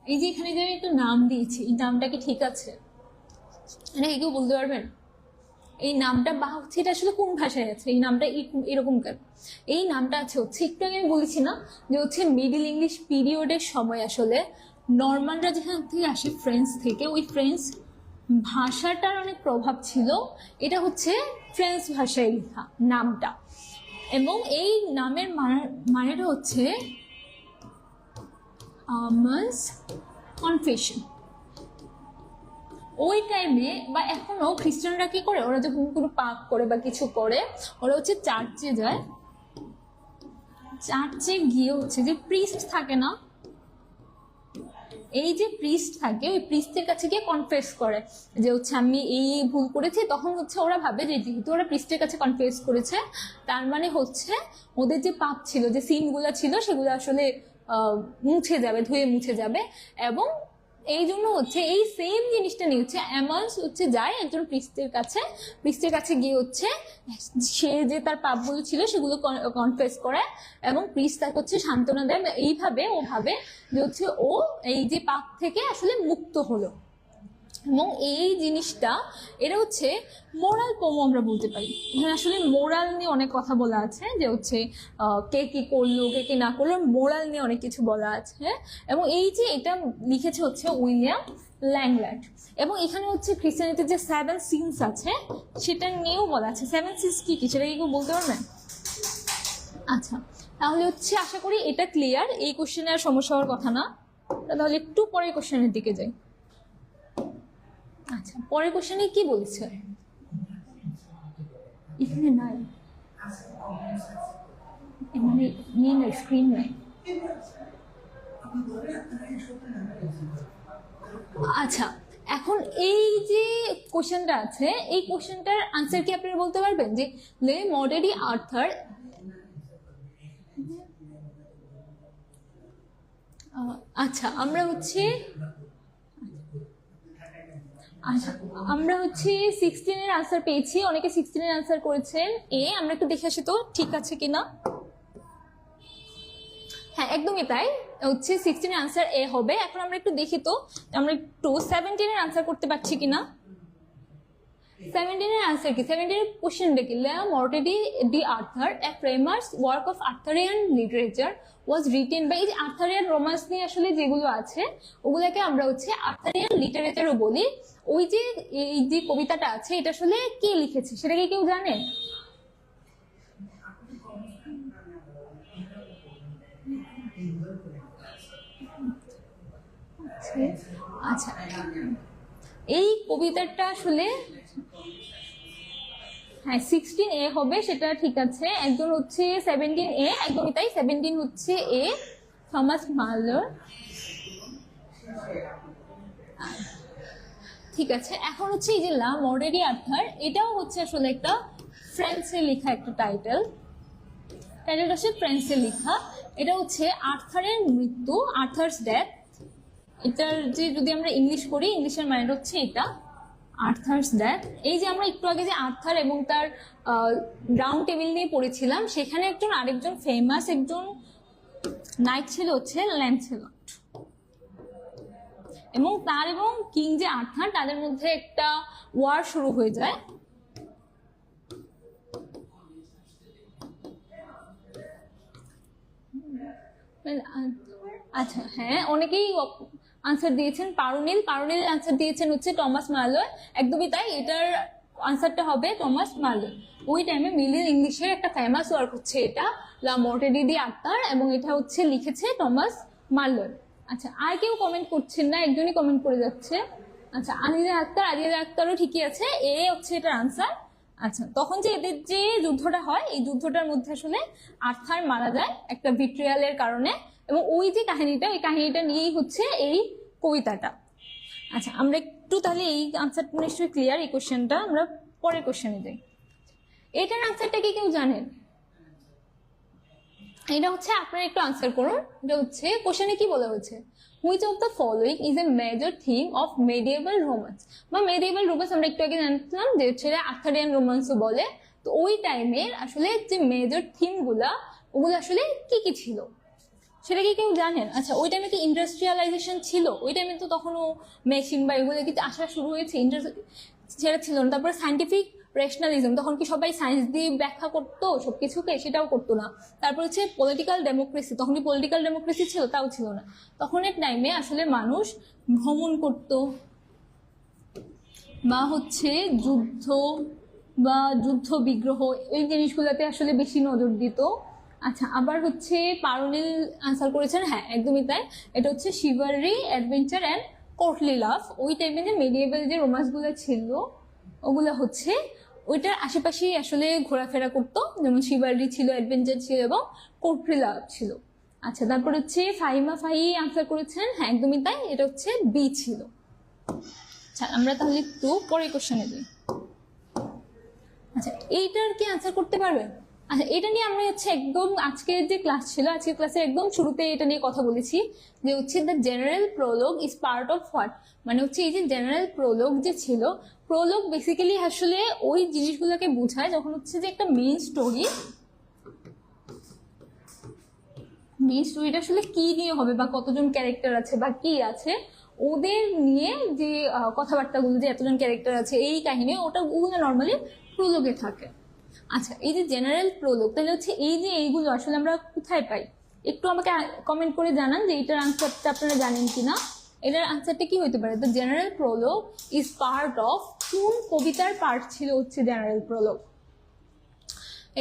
এই যে এখানে যে আমি একটু নাম দিয়েছি, এই নামটা কি ঠিক আছে? এটা কেউ বলতে পারবেন? এই নামটা বা হচ্ছে এটা আসলে কোন ভাষায় আছে, এই নামটা এরকম কেন? এই নামটা আছে হচ্ছে একটু আগে আমি বলেছি না যে হচ্ছে মিডল ইংলিশ পিরিয়ডের সময় আসলে নর্মানরা যেখান থেকে আসে ফ্রেঞ্চ থেকে, ওই ফ্রেঞ্চ ভাষাটার অনেক প্রভাব ছিল, এটা হচ্ছে ফ্রেঞ্চ ভাষায় লেখা নামটা। এবং এই নামের মানেটা হচ্ছে আর্মাস কনফেশন। ওই টাইমে বা এখনো খ্রিস্টানরা কি করে, ওরা যখন কোনো পাপ করে বা কিছু করে, ওরা হচ্ছে চার্চে যায়, চার্চে গিয়ে হচ্ছে যে প্রিস্ট থাকে না, এই যে প্রিস্ট থাকে ওই প্রিস্টের কাছে গিয়ে কনফেস করে যে হচ্ছে আমি এই ভুল করেছি। তখন হচ্ছে ওরা ভাবে যে যেহেতু ওরা প্রিস্টের কাছে কনফেস করেছে, তার মানে হচ্ছে ওদের যে পাপ ছিল, যে সিনগুলো ছিল, সেগুলো আসলে মুছে যাবে, ধুয়ে মুছে যাবে। এবং এই জন্য হচ্ছে এই সেম জিনিসটা নিয়ে হচ্ছে অ্যামান্স হচ্ছে যায় একজন প্রিস্টের কাছে গিয়ে হচ্ছে সে যে তার পাপগুলো ছিল সেগুলো কনফেস করে, এবং প্রিস্ট তাকে হচ্ছে সান্ত্বনা দেয়। এইভাবে ও ভাবে যে হচ্ছে ও এই যে পাপ থেকে আসলে মুক্ত হলো। এবং এই জিনিসটা এটা হচ্ছে মোরাল পোমো আমরা বলতে পারি। এখানে আসলে মোরাল নিয়ে অনেক কথা বলা আছে, যে হচ্ছে কে কি করলো কে কি না করলো, মোরাল নিয়ে অনেক কিছু বলা আছে। এবং এই যে এটা লিখেছে হচ্ছে উইলিয়াম ল্যাংল্যান্ড। এবং এখানে হচ্ছে খ্রিস্টানিটির যে 7 সিনস আছে সেটা নিয়েও বলা আছে। 7 সিনস কি কি সেটা কি কেউ বলতে পারবেন? আচ্ছা, তাহলে হচ্ছে আশা করি এটা ক্লিয়ার, এই কোশ্চেনে আর সমস্যা হওয়ার কথা না। তাহলে একটু পরের কোশ্চেনের দিকে যাই। আচ্ছা, পরের কোশ্চেনে কি বলছে? এখানে নাই, মানে নেই, স্ক্রিন নাই। আচ্ছা, এখন এই যে কোশ্চেনটা আছে, এই কোশ্চেনটার আনসার কি আপনারা বলতে পারবেন? যে লে মডেরি আর্থার, আচ্ছা আমরা হচ্ছে 16 এর আনসার পেয়েছি। অনেকে 16 এর আনসার করেছেন এ। আমরা একটু দেখে আসি তো ঠিক আছে কিনা। হ্যাঁ, একদমই তাই, হচ্ছে 16 এর আনসার এ হবে। এখন আমরা একটু দেখি তো আমরা একটু 17 এর আনসার করতে পারছি কিনা। 17 এর আনসার কি? 17 এর কোশ্চেন দেখি, Le Morte de Arthur a famous work of Arthurian literature was written by. এই যে আর্থারিয়ান রোমান্স নিয়ে আসলে যেগুলো আছে ওগুলোকে আমরা হচ্ছে আর্থারিয়ান লিটারেচারও বলি। ওই যে এই যে কবিতাটা আছে এটা আসলে কে লিখেছে সেটা কি কেউ জানেন? আচ্ছা, এই কবিতাটা আসলে হ্যাঁ 16 এ হবে, সেটা ঠিক আছে। একজন হচ্ছে 17 এ, একদমই তাই, 17 হচ্ছে এ, থমাস মার্লার। ঠিক আছে, এখন হচ্ছে এই যে লা মর্টেরি আর্থার, এটাও হচ্ছে আসলে একটা ফ্রেঞ্চে লেখা একটা টাইটেলটা হচ্ছে ফ্রেঞ্চে লেখা। এটা হচ্ছে আর্থারের মৃত্যু, আর্থার্স ডেথ। এটার যে যদি আমরা ইংলিশ করি, ইংলিশের মানে হচ্ছে এটা আর্থার্স ডেথ। এই যে আমরা একটু আগে যে আর্থার এবং তার রাউন্ড টেবিল নিয়ে পড়েছিলাম, সেখানে আরেকজন ফেমাস একজন নাইট ছিল হচ্ছে ল্যান্সেলট। এবং তার এবং কিং যে আর্থার, তাদের মধ্যে একটা ওয়ার শুরু হয়ে যায়। আচ্ছা, হ্যাঁ অনেকেই আনসার দিয়েছেন। পারুনীল আনসার দিয়েছেন হচ্ছে টমাস মার্লোয়। একদমই তাই, এটার আনসারটা হবে টমাস মার্লো। ওই টাইমে মিডল ইংলিশের একটা ফেমাস ওয়ার্ক হচ্ছে এটা, লা মর্টেরি ডি আর্থার, এবং এটা হচ্ছে লিখেছে টমাস মার্লোয়। আচ্ছা, আর কেউ কমেন্ট করছেন না, একজনই কমেন্ট করে যাচ্ছে। আচ্ছা, আলিজা আক্তারও ঠিকই আছে, এ হচ্ছে এটার আনসার। আচ্ছা, তখন যে এদের যে যুদ্ধটা হয়, এই যুদ্ধটার মধ্যে আসলে আর্থার মারা যায় একটা ভিট্রিয়ালের কারণে, এবং ওই যে কাহিনীটা, ওই কাহিনীটা নিয়েই হচ্ছে এই কবিতাটা। আচ্ছা, আমরা একটু তাহলে এই আনসারটা নিশ্চয়ই ক্লিয়ার। এই কোশ্চেনটা আমরা পরের কোশ্চেনে যাই। এটার আনসারটা কি কেউ জানেন? এটা হচ্ছে আপনারা একটু আনসার করুন। এটা হচ্ছে কোশ্চেনে কি বলা হয়েছে, which of the following is a major theme of মেডিয়েভাল romance. বা মেডিয়েভাল রোমান্স আমরা একটু আগে জানতাম যে হচ্ছে আর্থারিয়ান রোমান্সও বলে। তো ওই টাইমের আসলে যে মেজর থিমগুলা, ওগুলো আসলে কি কি ছিল সেটা কি কেউ জানেন? আচ্ছা, ওই টাইমে কি ইন্ডাস্ট্রিয়ালাইজেশন ছিল? ওই টাইমে তো তখনও মেশিন বা এগুলো কিন্তু আসা শুরু হয়েছে, সেটা ছিল না। তারপরে সায়েন্টিফিক রেশনালিজম, তখন কি সবাই সায়েন্স দিয়ে ব্যাখ্যা করতো সবকিছুকে? সেটাও করতো না। তারপর হচ্ছে পলিটিক্যাল ডেমোক্রেসি, তখন কি পলিটিক্যাল ডেমোক্রেসি ছিল? তাও ছিল না। তখনের টাইমে আসলে মানুষ ভ্রমণ করতো, বা হচ্ছে যুদ্ধ বা যুদ্ধ বিগ্রহ এই জিনিসগুলোতে আসলে বেশি নজর দিত। আচ্ছা, আবার হচ্ছে পারুনীল আনসার করেছেন, হ্যাঁ একদমই তাই, এটা হচ্ছে শিভাররি, অ্যাডভেঞ্চার অ্যান্ড কোর্টলি লাভ। ওই টাইমে যে মেডিয়েবল যে রোমান্সগুলো ছিল ওগুলো হচ্ছে ওইটার আশেপাশেই আসলে ঘোরাফেরা করতো, যেমন শিভাররি ছিল, অ্যাডভেঞ্চার ছিল এবং কোর্টলি লাভ ছিল। আচ্ছা, তারপর হচ্ছে ফাহিমা ফাহি আনসার করেছেন, হ্যাঁ একদমই তাই, এটা হচ্ছে বি ছিল। আচ্ছা, আমরা তাহলে একটু পরে কোশ্চেনে দিই। আচ্ছা, এইটার কি আনসার করতে পারবেন? আচ্ছা, এটা নিয়ে আমরা হচ্ছে একদম আজকের যে ক্লাস ছিল, আজকের ক্লাসে একদম শুরুতে এটা নিয়ে কথা বলেছি যে হচ্ছে the general Prolog is part of what, মানে হচ্ছে এই যে জেনারেল প্রোলগ যে ছিল, প্রোলগ বেসিক্যালি আসলে ওই জিনিসগুলোকে বোঝায় যখন হচ্ছে যে একটা মেইন স্টোরিটা আসলে কি নিয়ে হবে বা কতজন ক্যারেক্টার আছে বা কি আছে ওদের নিয়ে যে কথাবার্তাগুলো, যে এতজন ক্যারেক্টার আছে এই কাহিনী, ওগুলো নর্মালি প্রোলগে থাকে। আচ্ছা, এই যে জেনারেল প্রোলগ, তাহলে হচ্ছে এই যে এইগুলো আসলে আমরা কোথায় পাই? একটু আমাকে কমেন্ট করে জানান যে এটার আনসারটা আপনারা জানেন কিনা। এটার আনসারটা কি হতে পারে? The general Prolog is part of কোন কবিতার পার্ট ছিল হচ্ছে জেনারেল প্রোলগ?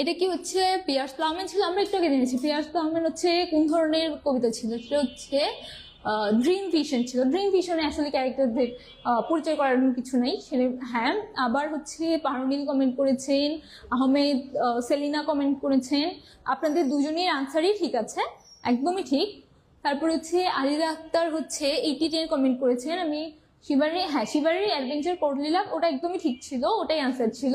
এটা কি হচ্ছে পিয়ার্স প্লাউম্যান ছিল? আমরা একটু আগে জেনেছি পিয়ার্স প্লাউম্যান হচ্ছে কোন ধরনের কবিতা ছিল, সেটা হচ্ছে ড্রিম ভিশন ছিল। ড্রিম ভিশনে আসলে ক্যারেক্টারদের পরিচয় করার কিছু নেই সেটা, হ্যাঁ। আবার হচ্ছে পারুনীল কমেন্ট করেছেন, আহমেদ, সেলিনা কমেন্ট করেছেন, আপনাদের দুজনের আনসারই ঠিক আছে, একদমই ঠিক। তারপর হচ্ছে আলিরা আক্তার হচ্ছে 80-10 কমেন্ট করেছেন। আমি শিবারি, হ্যাঁ শিবারি অ্যাডভেঞ্চার কোর্টলি লাভ, ওটা একদমই ঠিক ছিল, ওটাই আনসার ছিল।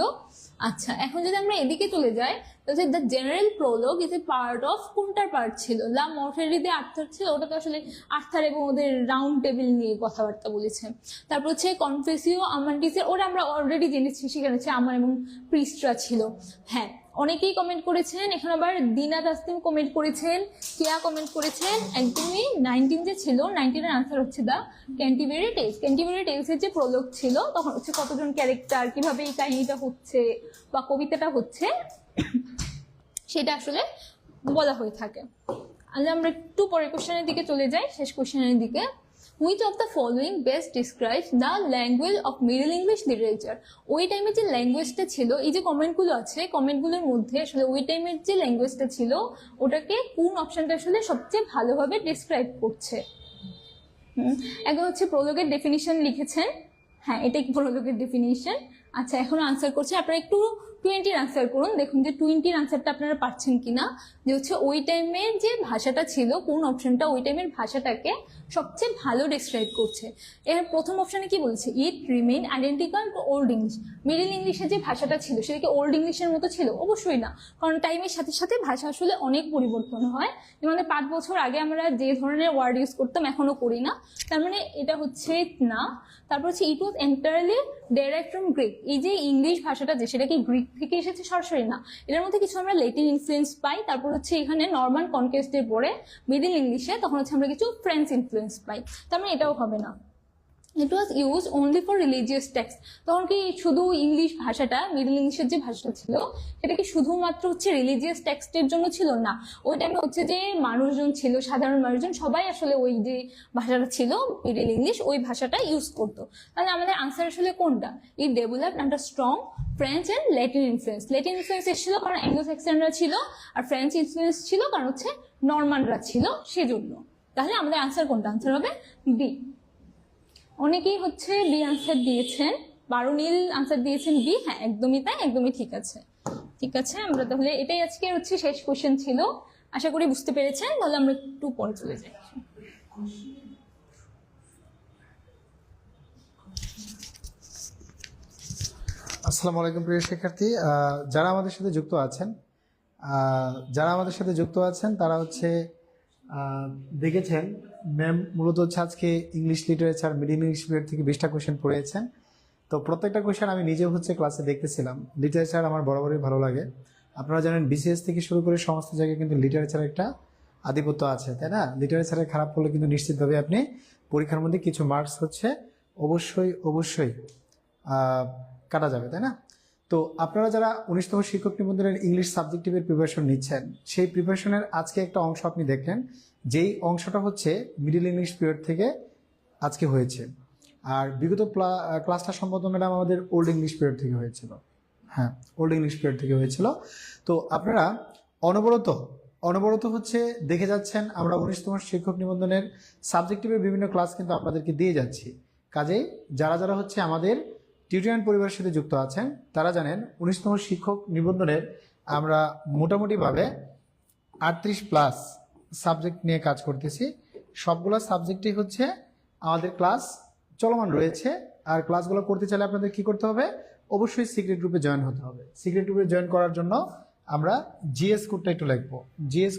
আচ্ছা, এখন যদি আমরা এদিকে চলে যাই তাহলে the general Prolog is a part of কোনটার পার্ট ছিল? লা মর্টারিতে আর্থার ছিল, ওটা তো আসলে আর্থার এবং ওদের রাউন্ড টেবিল নিয়ে কথাবার্তা বলেছে। তারপর হচ্ছে কনফেসিও আমান্টিসের, ওটা আমরা অলরেডি জেনেছি, সেখানে হচ্ছে আমার এবং প্রিস্টরা ছিল। হ্যাঁ, অনেকেই কমেন্ট করেছেন। এখন আবার দিনা তাসলিম কমেন্ট করেছেন, কেয়া কমেন্ট করেছেন, একদমই 19 যে ছিল, 19-এর আনসার হচ্ছে দ্য ক্যান্টিবেরি টেলস। ক্যান্টিবেরি টেলসের যে প্রোলগ ছিল তখন হচ্ছে কতজন ক্যারেক্টার, কিভাবে এই কাহিনীটা হচ্ছে বা কবিতাটা হচ্ছে সেটা আসলে বলা হয়ে থাকে। আচ্ছা, আমরা একটু পরের কোশ্চেনের দিকে চলে যাই, শেষ কোশ্চেনের দিকে। Which of the following best describes the language of Middle English literature? ওই টাইমে যে ল্যাঙ্গুয়েজটা ছিল, এই যে কমেন্টগুলো আছে, কমেন্টগুলোর মধ্যে আসলে ওই টাইমের যে ল্যাঙ্গুয়েজটা ছিল ওটাকে কোন অপশনটা আসলে সবচেয়ে ভালোভাবে ডিসক্রাইব করছে? এখন হচ্ছে প্রোলগের ডেফিনিশন লিখেছেন, হ্যাঁ এটাই প্রোলগের ডেফিনিশন। আচ্ছা, এখন আনসার করছে, আপনারা একটু 20-র আনসার করুন, দেখুন যে 20-র আনসারটা আপনারা পাচ্ছেন কিনা। যে হচ্ছে ওই টাইমের যে ভাষাটা ছিল, কোন অপশনটা ওই টাইমের ভাষাটাকে সবচেয়ে ভালো ডিসক্রাইব করছে। এর প্রথম অপশনে কি বলছে? It remain identical to old English. Middle ইংলিশের যে ভাষাটা ছিল সেটা কি ওল্ড ইংলিশের মতো ছিল? অবশ্যই না, কারণ টাইমের সাথে সাথে ভাষা আসলে অনেক পরিবর্তন হয়। যেমন 5 বছর আগে আমরা যে ধরনের ওয়ার্ড ইউজ করতাম এখনো করি না, তার মানে এটা হচ্ছে না। তারপর হচ্ছে ইট ওয়াজ এন্টায়ারলি ডেরাইভড ফ্রম গ্রিক। এই যে ইংলিশ ভাষাটা যে, সেটা কি গ্রিক থেকে এসেছে? সরাসরি না, এটার মধ্যে কিছু আমরা ল্যাটিন ইনফ্লুয়েন্স পাই। তারপর হচ্ছে এখানে নর্মান কনকোয়েস্টের পরে মিডল ইংলিশে তখন হচ্ছে আমরা কিছু ফ্রেঞ্চ ইনফ্লুয়েন্স পাই, তার মানে এটাও হবে না। It was use only for religious text. তখন কি শুধু ইংলিশ ভাষাটা, মিডল ইংলিশের যে ভাষাটা ছিল সেটা কি শুধুমাত্র হচ্ছে রিলিজিয়াস টেক্সটের জন্য ছিল? না, ওই টাইমে হচ্ছে যে মানুষজন ছিল, সাধারণ মানুষজন সবাই আসলে ওই যে ভাষাটা ছিল মিডল ইংলিশ, ওই ভাষাটা ইউজ করতো। তাহলে আমাদের আনসার আসলে কোনটা? It developed under strong French and Latin influence. Latin influence এসেছিল কারণ অ্যাংলো স্যাক্সনরা ছিল, আর ফ্রেঞ্চ ইনফ্লুয়েন্স ছিল কারণ হচ্ছে নরমানরা ছিল, সেজন্য। তাহলে আমাদের আনসার কোনটা? আনসার হবে বি। অনেকেই হচ্ছে বি আনসার দিয়েছেন, পারুনীল আনসার দিয়েছেন বি, হ্যাঁ একদমই তাই, একদমই ঠিক আছে। ঠিক আছে, আমরা তাহলে এটাই আজকে হচ্ছে শেষ কোশ্চেন ছিল, আশা করি বুঝতে পেরেছেন। তাহলে আমরা একটু পরে চলে যাই। আসসালামু আলাইকুম প্রিয় শিক্ষার্থী, যারা আমাদের সাথে যুক্ত আছেন তারা হচ্ছে দেখেছেন ম্যাম মূলত হচ্ছে আজকে English literature middle English period থেকে 20টা কোশ্চেন পড়িয়েছেন। তো প্রত্যেকটা কোশ্চেন আমি নিজেও হচ্ছে ক্লাসে দেখতেছিলাম। লিটারেচার আমার বরাবরই ভালো লাগে। আপনারা জানেন বিসিএস থেকে শুরু করে সমস্ত জায়গায় কিন্তু লিটারেচার একটা আধিপত্য আছে, তাই না? লিটারেচারে খারাপ করলে কিন্তু নিশ্চিতভাবে আপনি পরীক্ষার মধ্যে কিছু মার্কস হচ্ছে অবশ্যই কাটা যাবে, তাই না? তো আপনারা যারা 19তম শিক্ষক নিবন্ধনের ইংলিশ সাবজেক্টিভের প্রিপারেশন নিচ্ছেন, সেই প্রিপারেশনের আজকে একটা অংশ আপনি দেখলেন, যেই অংশটা হচ্ছে মিডল ইংলিশ পিরিয়ড থেকে আজকে হয়েছে। আর বিগত ক্লাসটা সম্ভবত ম্যাডাম আমাদের ওল্ড ইংলিশ পিরিয়ড থেকে হয়েছিল। হ্যাঁ, ওল্ড ইংলিশ পিরিয়ড থেকে হয়েছিল। তো আপনারা অনবরত হচ্ছে দেখে যাচ্ছেন, আমরা 19তম শিক্ষক নিবন্ধনের সাবজেক্টিভের বিভিন্ন ক্লাস কিন্তু আপনাদেরকে দিয়ে যাচ্ছি। কাজেই যারা হচ্ছে আমাদের টিউটোরিয়াল পরিবারের সাথে যুক্ত আছেন তারা জানেন 19তম শিক্ষক নিবন্ধনের আমরা মোটামুটিভাবে 38+ সাবজেক্ট নিয়ে কাজ করতেছি। সবগুলো সাবজেক্টই হচ্ছে আমাদের ক্লাস চলমান রয়েছে। আর ক্লাসগুলো করতে চাইলে আপনাদের কি করতে হবে? অবশ্যই সিক্রেট গ্রুপে জয়েন হতে হবে। সিক্রেট গ্রুপে জয়েন করার জন্য আমরা জিএস কোডটা একটু লিখবো। জিএস